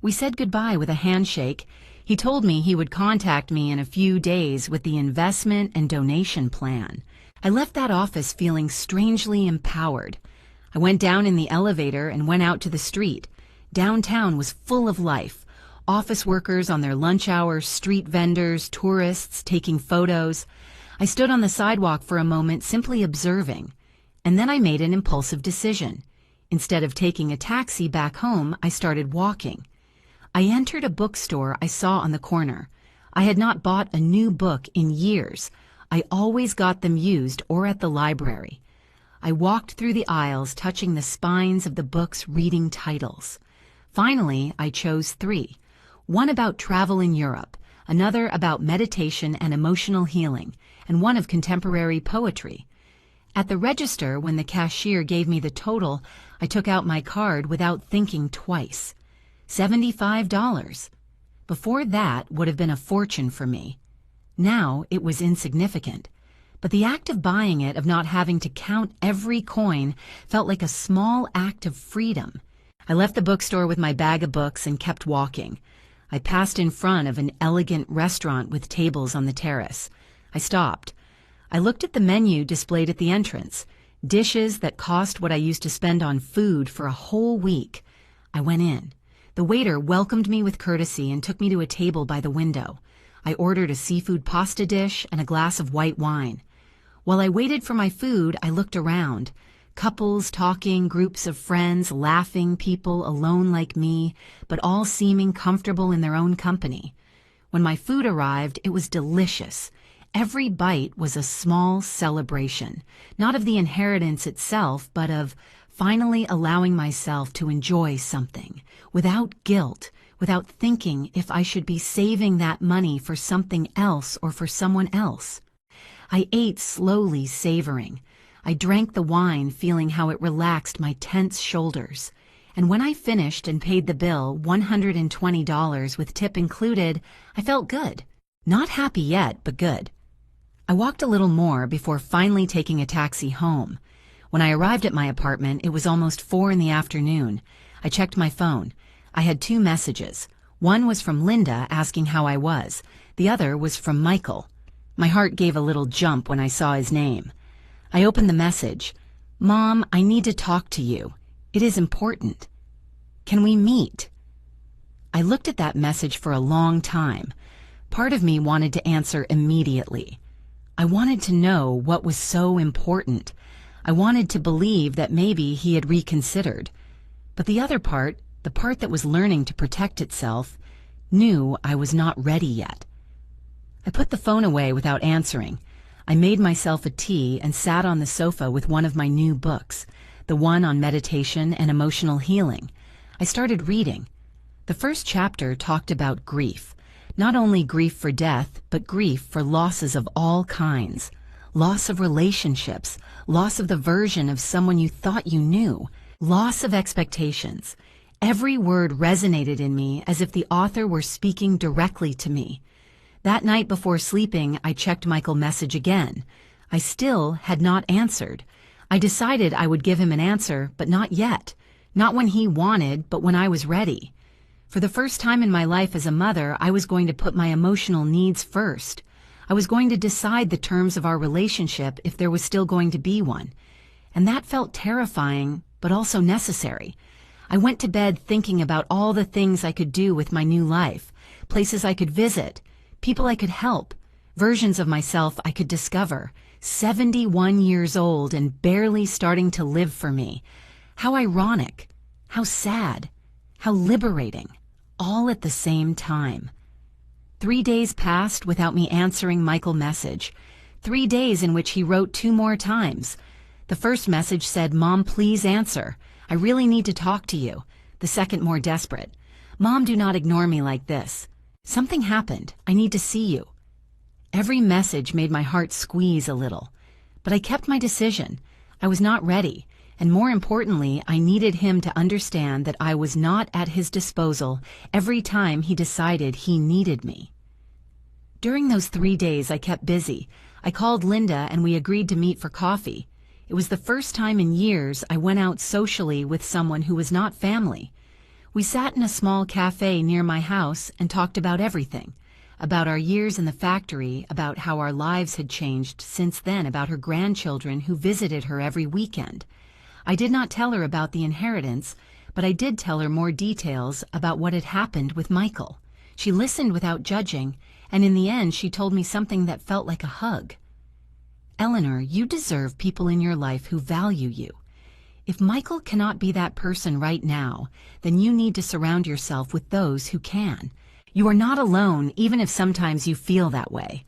We said goodbye with a handshake. He told me he would contact me in a few days with the investment and donation plan. I left that office feeling strangely empowered. I went down in the elevator and went out to the street. Downtown was full of life. Office workers on their lunch hours, street vendors, tourists taking photos. I stood on the sidewalk for a moment, simply observing. And then I made an impulsive decision. Instead of taking a taxi back home, I started walking. I entered a bookstore I saw on the corner. I had not bought a new book in years. I always got them used or at the library. I walked through the aisles, touching the spines of the books, reading titles. Finally, I chose 3. One about travel in Europe, another about meditation and emotional healing, and one of contemporary poetry. At the register, when the cashier gave me the total, I took out my card without thinking twice. $75. Before that would have been a fortune for me. Now it was insignificant. But the act of buying it, of not having to count every coin, felt like a small act of freedom. I left the bookstore with my bag of books and kept walking. I passed in front of an elegant restaurant with tables on the terrace. I stopped. I looked at the menu displayed at the entrance. Dishes that cost what I used to spend on food for a whole week. I went in. The waiter welcomed me with courtesy and took me to a table by the window. I ordered a seafood pasta dish and a glass of white wine. While I waited for my food, I looked around. Couples talking, groups of friends, laughing, people alone like me, but all seeming comfortable in their own company. When my food arrived, it was delicious. Every bite was a small celebration, not of the inheritance itself, but of finally allowing myself to enjoy something, without guilt, without thinking if I should be saving that money for something else or for someone else. I ate slowly, savoring. I drank the wine, feeling how it relaxed my tense shoulders. And when I finished and paid the bill, $120 with tip included, I felt good. Not happy yet, but good. I walked a little more before finally taking a taxi home. When I arrived at my apartment, it was almost 4 in the afternoon. I checked my phone. I had 2 messages. One was from Linda asking how I was. The other was from Michael. My heart gave a little jump when I saw his name. I opened the message. "Mom, I need to talk to you. It is important. Can we meet?" I looked at that message for a long time. Part of me wanted to answer immediately. I wanted to know what was so important. I wanted to believe that maybe he had reconsidered. But the other part, the part that was learning to protect itself, knew I was not ready yet. I put the phone away without answering. I made myself a tea and sat on the sofa with one of my new books, the one on meditation and emotional healing. I started reading. The first chapter talked about grief. Not only grief for death, but grief for losses of all kinds. Loss of relationships, loss of the version of someone you thought you knew, loss of expectations. Every word resonated in me as if the author were speaking directly to me. That night before sleeping, I checked Michael's message again. I still had not answered. I decided I would give him an answer, but not yet. Not when he wanted, but when I was ready. For the first time in my life as a mother, I was going to put my emotional needs first. I was going to decide the terms of our relationship if there was still going to be one. And that felt terrifying, but also necessary. I went to bed thinking about all the things I could do with my new life, places I could visit, people I could help, versions of myself I could discover, 71 years old and barely starting to live for me. How ironic, how sad, how liberating, all at the same time. 3 days passed without me answering Michael's message. 3 days in which he wrote 2 more times. The first message said, "Mom, please answer. I really need to talk to you." The second more desperate. "Mom, do not ignore me like this. Something happened. I need to see you." Every message made my heart squeeze a little. But I kept my decision. I was not ready. And more importantly, I needed him to understand that I was not at his disposal every time he decided he needed me. During those 3 days, I kept busy. I called Linda and we agreed to meet for coffee. It was the first time in years I went out socially with someone who was not family. We sat in a small cafe near my house and talked about everything. About our years in the factory, about how our lives had changed since then, about her grandchildren who visited her every weekend. I did not tell her about the inheritance, but I did tell her more details about what had happened with Michael. She listened without judging, and in the end she told me something that felt like a hug. "Eleanor, you deserve people in your life who value you. If Michael cannot be that person right now, then you need to surround yourself with those who can. You are not alone, even if sometimes you feel that way."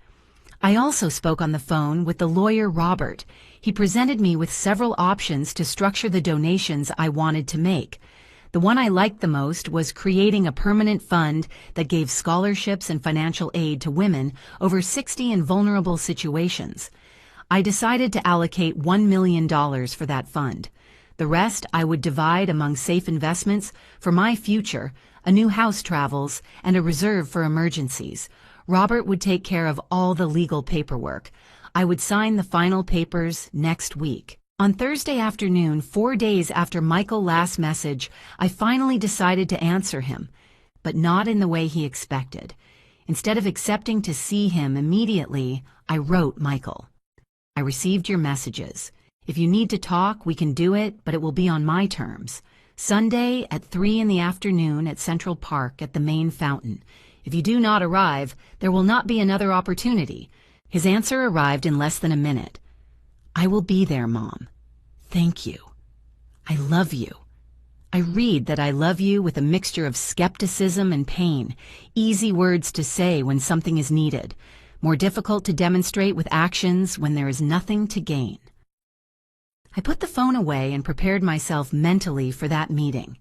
I also spoke on the phone with the lawyer Robert. He presented me with several options to structure the donations I wanted to make. The one I liked the most was creating a permanent fund that gave scholarships and financial aid to women over 60 in vulnerable situations. I decided to allocate $1 million for that fund. The rest I would divide among safe investments for my future, a new house travels, and a reserve for emergencies. Robert would take care of all the legal paperwork. I would sign the final papers next week. On Thursday afternoon, 4 days after Michael's last message, I finally decided to answer him, but not in the way he expected. Instead of accepting to see him immediately, I wrote Michael. "I received your messages. If you need to talk, we can do it, but it will be on my terms. Sunday at 3 in the afternoon at Central Park at the main fountain. If you do not arrive, there will not be another opportunity. His answer arrived in less than a minute. I will be there, Mom. Thank you. I love you. I read that I love you with a mixture of skepticism and pain, easy words to say when something is needed, more difficult to demonstrate with actions when there is nothing to gain. I put the phone away and prepared myself mentally for that meeting.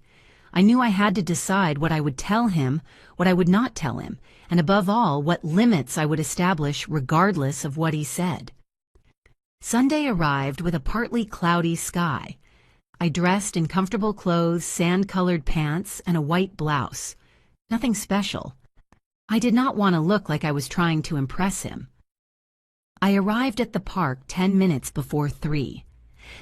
I knew I had to decide what I would tell him, what I would not tell him, and above all, what limits I would establish regardless of what he said. Sunday arrived with a partly cloudy sky. I dressed in comfortable clothes, sand-colored pants, and a white blouse. Nothing special. I did not want to look like I was trying to impress him. I arrived at the park 10 minutes before 3.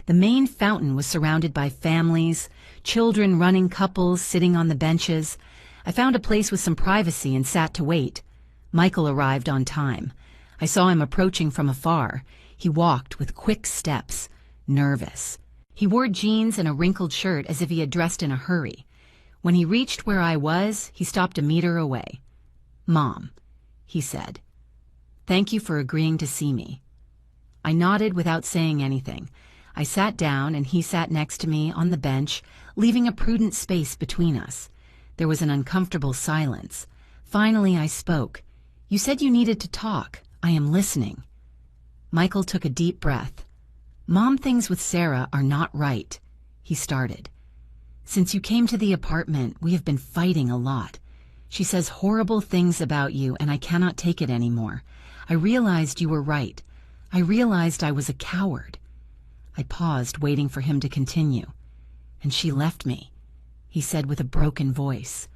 The main fountain was surrounded by families, children running, couples sitting on the benches. I found a place with some privacy and sat to wait. Michael arrived on time. I saw him approaching from afar. He walked with quick steps, nervous. He wore jeans and a wrinkled shirt as if he had dressed in a hurry. When he reached where I was, he stopped a meter away. "Mom," he said. "Thank you for agreeing to see me." I nodded without saying anything. I sat down and he sat next to me on the bench, leaving a prudent space between us. There was an uncomfortable silence. Finally I spoke. "You said you needed to talk. I am listening." Michael took a deep breath. "Mom, things with Sarah are not right," he started. "Since you came to the apartment, we have been fighting a lot. She says horrible things about you and I cannot take it anymore. I realized you were right. I realized I was a coward." I paused, waiting for him to continue. "And she left me," he said with a broken voice.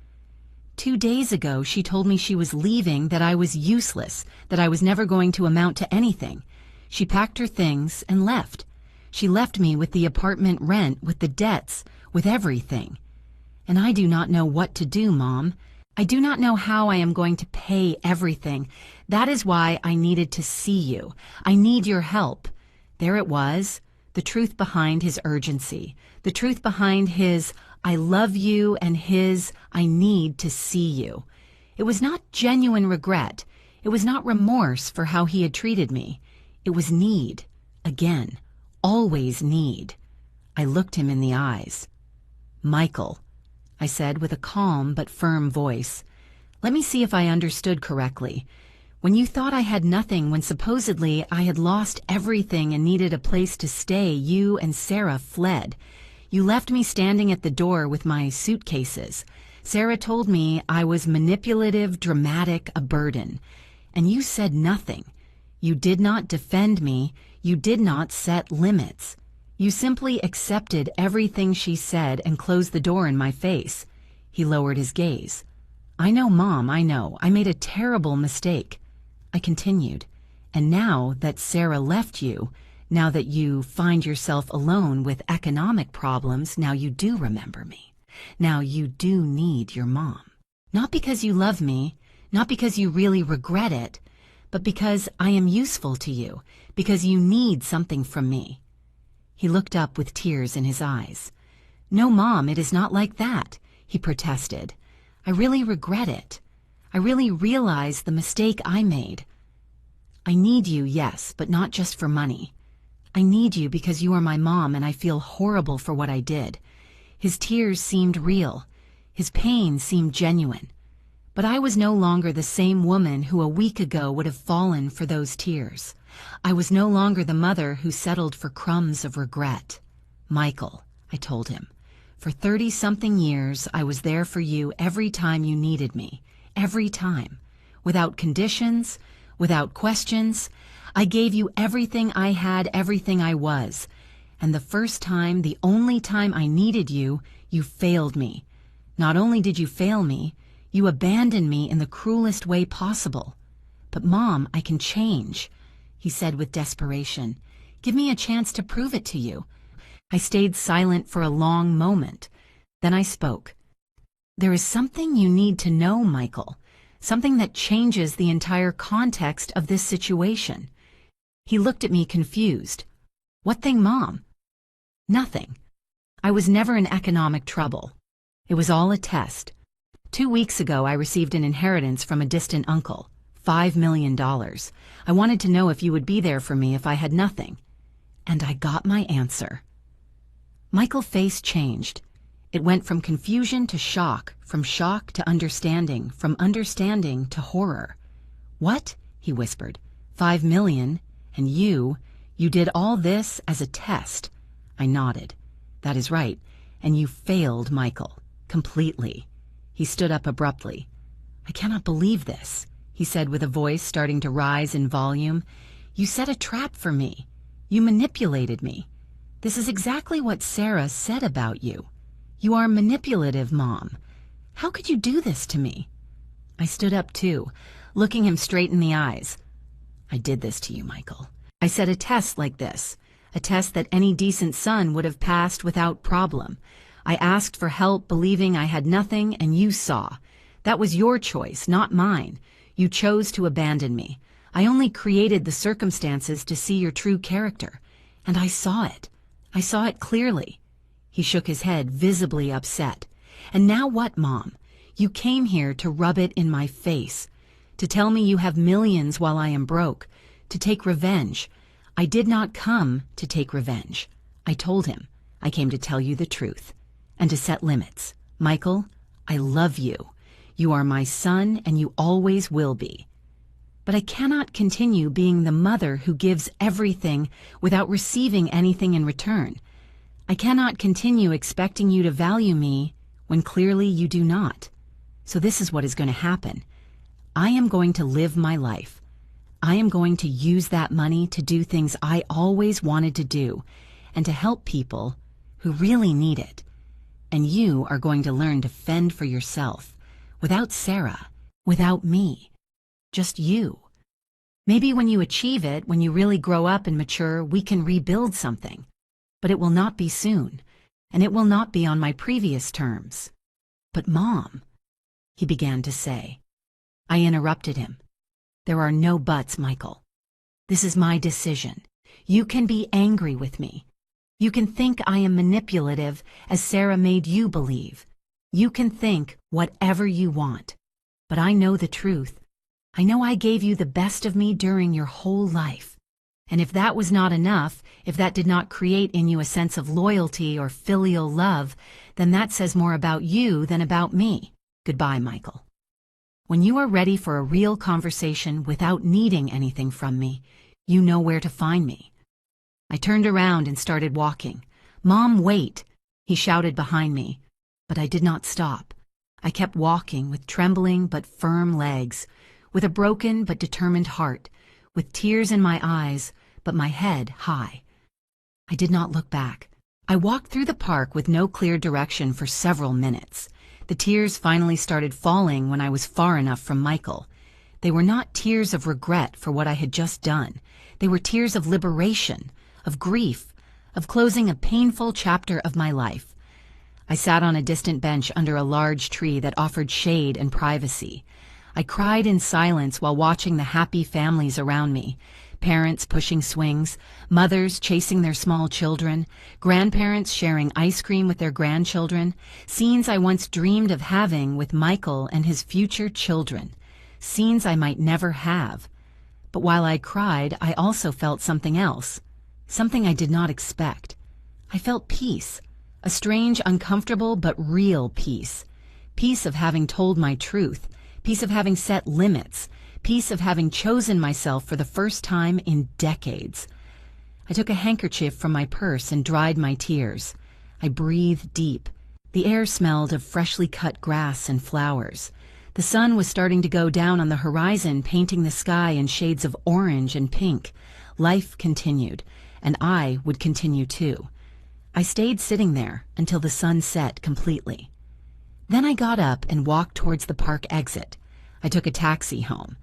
2 days ago, she told me she was leaving, that I was useless, that I was never going to amount to anything. She packed her things and left. She left me with the apartment rent, with the debts, with everything. And I do not know what to do, Mom. I do not know how I am going to pay everything. That is why I needed to see you. I need your help." There it was, the truth behind his urgency, the truth behind his "I love you" and his "I need to see you." It was not genuine regret. It was not remorse for how he had treated me. It was need. Again, always need. I looked him in the eyes. "Michael," I said with a calm but firm voice, "let me see if I understood correctly. When you thought I had nothing, when supposedly I had lost everything and needed a place to stay, you and Sarah fled. You left me standing at the door with my suitcases. Sarah told me I was manipulative, dramatic, a burden. And you said nothing. You did not defend me. You did not set limits. You simply accepted everything she said and closed the door in my face." He lowered his gaze. "I know, Mom, I know. I made a terrible mistake." I continued. "And now that Sarah left you, now that you find yourself alone with economic problems, now you do remember me. Now you do need your mom. Not because you love me, not because you really regret it, but because I am useful to you, because you need something from me." He looked up with tears in his eyes. "No, Mom, it is not like that," he protested. "I really regret it. I really realize the mistake I made. I need you, yes, but not just for money. I need you because you are my mom and I feel horrible for what I did." His tears seemed real. His pain seemed genuine. But I was no longer the same woman who a week ago would have fallen for those tears. I was no longer the mother who settled for crumbs of regret. "Michael," I told him, "for 30-something years I was there for you every time you needed me. Every time. Without conditions, without questions. I gave you everything I had, everything I was. And the first time, the only time I needed you, you failed me. Not only did you fail me, you abandoned me in the cruelest way possible. But Mom, I can change," he said with desperation. "Give me a chance to prove it to you." I stayed silent for a long moment. Then I spoke. "There is something you need to know, Michael. Something that changes the entire context of this situation." He looked at me confused. What thing, Mom? Nothing. I was never in economic trouble. It was all a test. 2 weeks ago, I received an inheritance from a distant uncle, $5 million. I wanted to know if you would be there for me if I had nothing. And I got my answer. Michael's face changed. It went from confusion to shock, from shock to understanding, from understanding to horror. What? He whispered. 5 million? And you did all this as a test? I nodded. That is right. And you failed, Michael. Completely. He stood up abruptly. I cannot believe this, he said with a voice starting to rise in volume. You set a trap for me. You manipulated me. This is exactly what Sarah said about you. You are manipulative, Mom. How could you do this to me? I stood up too, looking him straight in the eyes. I did this to you, Michael. I set a test like this, a test that any decent son would have passed without problem. I asked for help believing I had nothing, and you saw. That was your choice, not mine. You chose to abandon me. I only created the circumstances to see your true character, and I saw it. I saw it clearly. He shook his head, visibly upset. And now what, Mom? You came here to rub it in my face, to tell me you have millions while I am broke, to take revenge. I did not come to take revenge. I told him. I came to tell you the truth, and to set limits. Michael, I love you. You are my son, and you always will be. But I cannot continue being the mother who gives everything without receiving anything in return. I cannot continue expecting you to value me when clearly you do not. So this is what is going to happen. I am going to live my life. I am going to use that money to do things I always wanted to do and to help people who really need it. And you are going to learn to fend for yourself, without Sarah, without me. Just you. Maybe when you achieve it, when you really grow up and mature, we can rebuild something. But it will not be soon, and it will not be on my previous terms. But Mom, he began to say. I interrupted him. There are no buts, Michael. This is my decision. You can be angry with me. You can think I am manipulative, as Sarah made you believe. You can think whatever you want. But I know the truth. I know I gave you the best of me during your whole life. And if that was not enough, if that did not create in you a sense of loyalty or filial love, then that says more about you than about me. Goodbye, Michael. When you are ready for a real conversation without needing anything from me, you know where to find me. I turned around and started walking. Mom, wait, he shouted behind me. But I did not stop. I kept walking with trembling but firm legs, with a broken but determined heart, with tears in my eyes, but my head high. I did not look back. I walked through the park with no clear direction for several minutes. The tears finally started falling when I was far enough from Michael. They were not tears of regret for what I had just done. They were tears of liberation, of grief, of closing a painful chapter of my life. I sat on a distant bench under a large tree that offered shade and privacy. I cried in silence while watching the happy families around me. Parents pushing swings, mothers chasing their small children, grandparents sharing ice cream with their grandchildren, scenes I once dreamed of having with Michael and his future children, scenes I might never have. But while I cried, I also felt something else, something I did not expect. I felt peace, a strange, uncomfortable but real peace. Peace of having told my truth, peace of having set limits, peace of having chosen myself for the first time in decades. I took a handkerchief from my purse and dried my tears. I breathed deep. The air smelled of freshly cut grass and flowers. The sun was starting to go down on the horizon, painting the sky in shades of orange and pink. Life continued, and I would continue too. I stayed sitting there until the sun set completely. Then I got up and walked towards the park exit. I took a taxi home.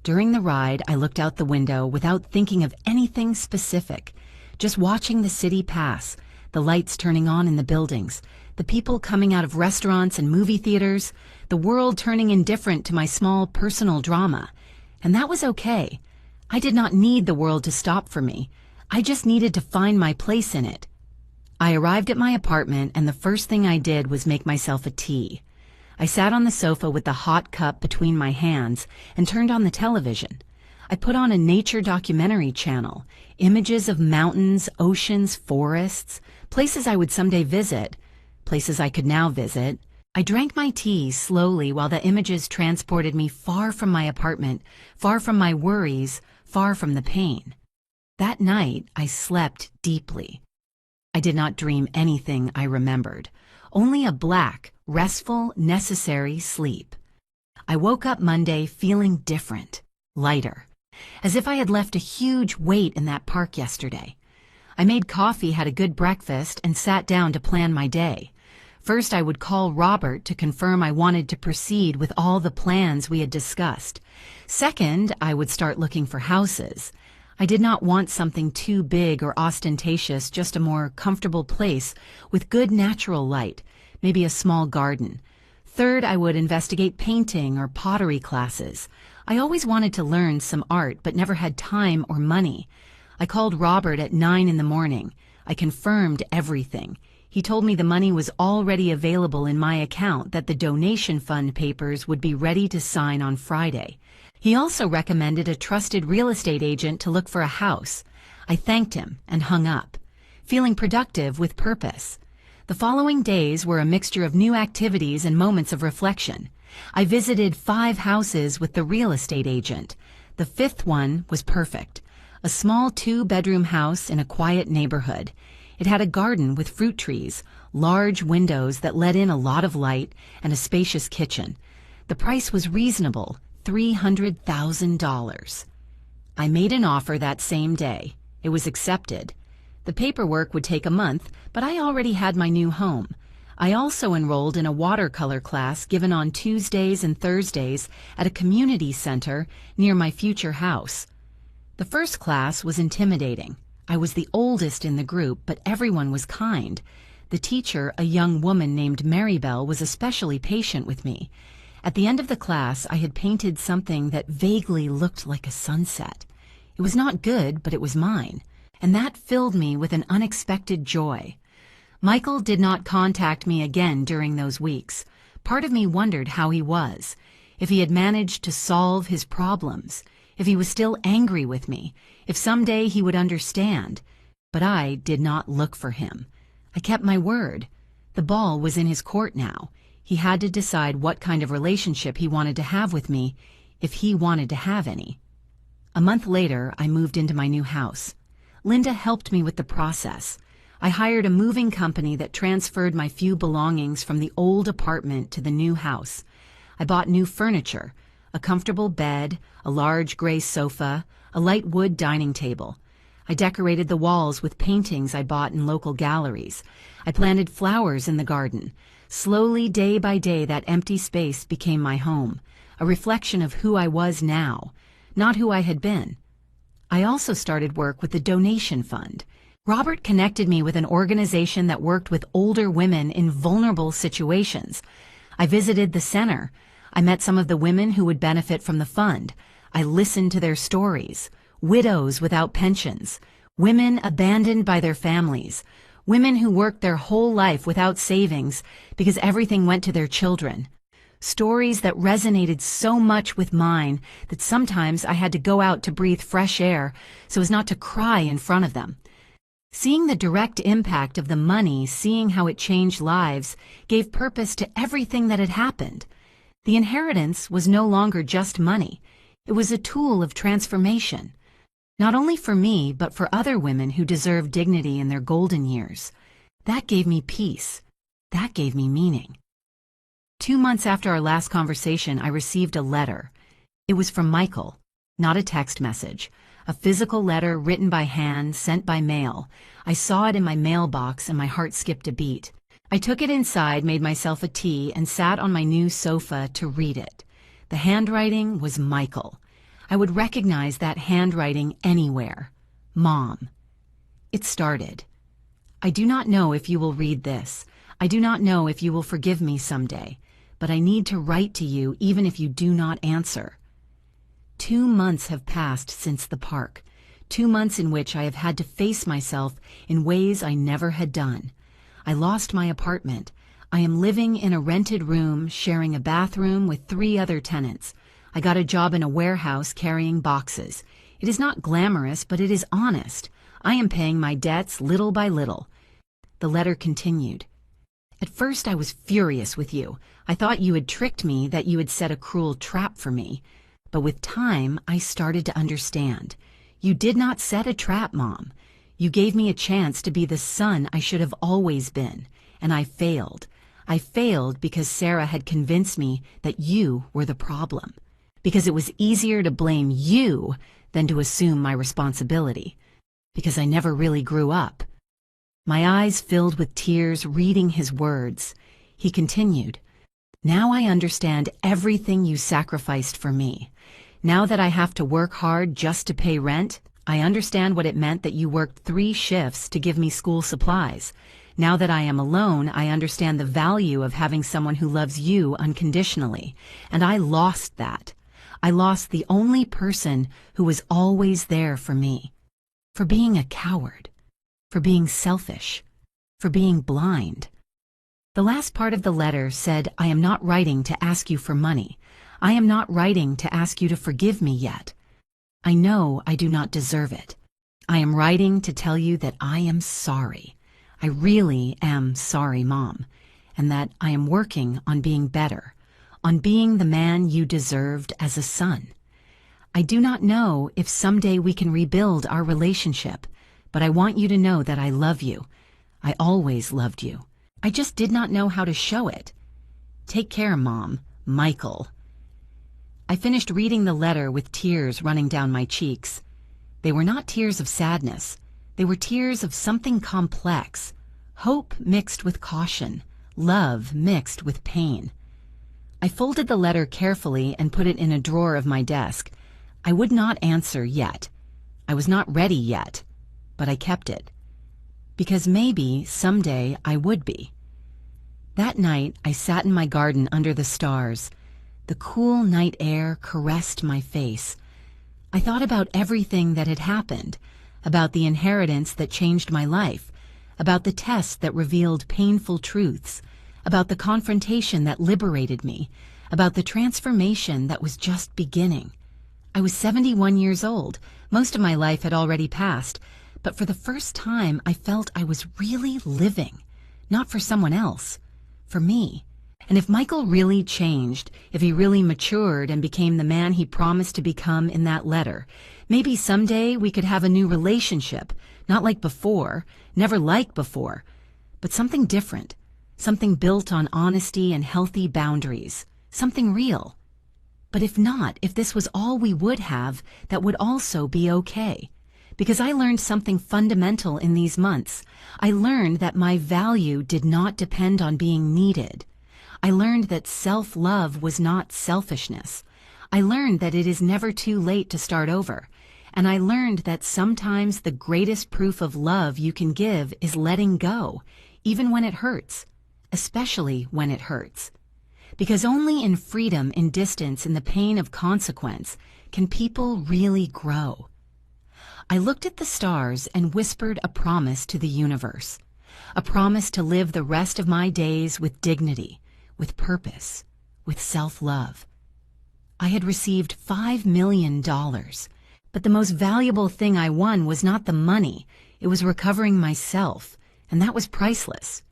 During the ride, I looked out the window without thinking of anything specific, just watching the city pass, the lights turning on in the buildings, the people coming out of restaurants and movie theaters, the world turning indifferent to my small personal drama. And that was okay. I did not need the world to stop for me. I just needed to find my place in it. I arrived at my apartment, and the first thing I did was make myself a tea. I sat on the sofa with the hot cup between my hands and turned on the television. I put on a nature documentary channel, images of mountains, oceans, forests, places I would someday visit, places I could now visit. I drank my tea slowly while the images transported me far from my apartment, far from my worries, far from the pain. That night, I slept deeply. I did not dream anything I remembered, only a black, restful, necessary sleep. I woke up Monday feeling different, lighter, as if I had left a huge weight in that park yesterday. I made coffee, had a good breakfast, and sat down to plan my day. First, I would call Robert to confirm I wanted to proceed with all the plans we had discussed. Second, I would start looking for houses. I did not want something too big or ostentatious, just a more comfortable place with good natural light, maybe a small garden. Third, I would investigate painting or pottery classes. I always wanted to learn some art but never had time or money. I called Robert at 9 in the morning. I confirmed everything. He told me the money was already available in my account, that the donation fund papers would be ready to sign on Friday. He also recommended a trusted real estate agent to look for a house. I thanked him and hung up, feeling productive with purpose. The following days were a mixture of new activities and moments of reflection. I visited 5 houses with the real estate agent. The 5th one was perfect. A small 2-bedroom house in a quiet neighborhood. It had a garden with fruit trees, large windows that let in a lot of light, and a spacious kitchen. The price was reasonable, $300,000. I made an offer that same day. It was accepted. The paperwork would take a month, but I already had my new home. I also enrolled in a watercolor class given on Tuesdays and Thursdays at a community center near my future house. The first class was intimidating. I was the oldest in the group, but everyone was kind. The teacher, a young woman named Marybelle, was especially patient with me. At the end of the class, I had painted something that vaguely looked like a sunset. It was not good, but it was mine, and that filled me with an unexpected joy. Michael did not contact me again during those weeks. Part of me wondered how he was, if he had managed to solve his problems, if he was still angry with me, if someday he would understand. But I did not look for him. I kept my word. The ball was in his court now. He had to decide what kind of relationship he wanted to have with me, if he wanted to have any. A month later, I moved into my new house. Linda helped me with the process. I hired a moving company that transferred my few belongings from the old apartment to the new house. I bought new furniture, a comfortable bed, a large gray sofa, a light wood dining table. I decorated the walls with paintings I bought in local galleries. I planted flowers in the garden. Slowly, day by day, that empty space became my home, a reflection of who I was now, not who I had been. I also started work with the donation fund. Robert connected me with an organization that worked with older women in vulnerable situations. I visited the center. I met some of the women who would benefit from the fund. I listened to their stories. Widows without pensions, women abandoned by their families, women who worked their whole life without savings because everything went to their children. Stories that resonated so much with mine that sometimes I had to go out to breathe fresh air so as not to cry in front of them. Seeing the direct impact of the money, seeing how it changed lives, gave purpose to everything that had happened. The inheritance was no longer just money. It was a tool of transformation. Not only for me, but for other women who deserve dignity in their golden years. That gave me peace. That gave me meaning. 2 months after our last conversation, I received a letter. It was from Michael, not a text message. A physical letter written by hand, sent by mail. I saw it in my mailbox and my heart skipped a beat. I took it inside, made myself a tea, and sat on my new sofa to read it. The handwriting was Michael. I would recognize that handwriting anywhere. Mom. It started. I do not know if you will read this. I do not know if you will forgive me someday, but I need to write to you even if you do not answer. 2 months have passed since the park. 2 months in which I have had to face myself in ways I never had done. I lost my apartment. I am living in a rented room, sharing a bathroom with 3 other tenants. I got a job in a warehouse carrying boxes. It is not glamorous, but it is honest. I am paying my debts little by little. The letter continued. At first I was furious with you. I thought you had tricked me, that you had set a cruel trap for me. But with time, I started to understand. You did not set a trap, Mom. You gave me a chance to be the son I should have always been, and I failed. I failed because Sarah had convinced me that you were the problem, because it was easier to blame you than to assume my responsibility, because I never really grew up. My eyes filled with tears reading his words. He continued, "Now I understand everything you sacrificed for me. Now that I have to work hard just to pay rent, I understand what it meant that you worked 3 shifts to give me school supplies. Now that I am alone, I understand the value of having someone who loves you unconditionally. And I lost that. I lost the only person who was always there for me. For being a coward. For being selfish. For being blind." The last part of the letter said, "I am not writing to ask you for money. I am not writing to ask you to forgive me yet. I know I do not deserve it. I am writing to tell you that I am sorry. I really am sorry, Mom, and that I am working on being better, on being the man you deserved as a son. I do not know if someday we can rebuild our relationship, but I want you to know that I love you. I always loved you. I just did not know how to show it. Take care, Mom. Michael." I finished reading the letter with tears running down my cheeks. They were not tears of sadness. They were tears of something complex. Hope mixed with caution. Love mixed with pain. I folded the letter carefully and put it in a drawer of my desk. I would not answer yet. I was not ready yet. But I kept it. Because maybe someday I would be. That night I sat in my garden under the stars. The cool night air caressed my face. I thought about everything that had happened, about the inheritance that changed my life, about the test that revealed painful truths, about the confrontation that liberated me, about the transformation that was just beginning. I was 71 years old. Most of my life had already passed, but for the first time I felt I was really living, not for someone else, for me. And if Michael really changed, if he really matured and became the man he promised to become in that letter, maybe someday we could have a new relationship, not like before, never like before, but something different, something built on honesty and healthy boundaries, something real. But if not, if this was all we would have, that would also be okay. Because I learned something fundamental in these months. I learned that my value did not depend on being needed. I learned that self-love was not selfishness. I learned that it is never too late to start over. And I learned that sometimes the greatest proof of love you can give is letting go, even when it hurts, especially when it hurts. Because only in freedom, in distance, in the pain of consequence, can people really grow. I looked at the stars and whispered a promise to the universe, a promise to live the rest of my days with dignity, with purpose, with self-love. I had received $5 million, but the most valuable thing I won was not the money, it was recovering myself, and that was priceless.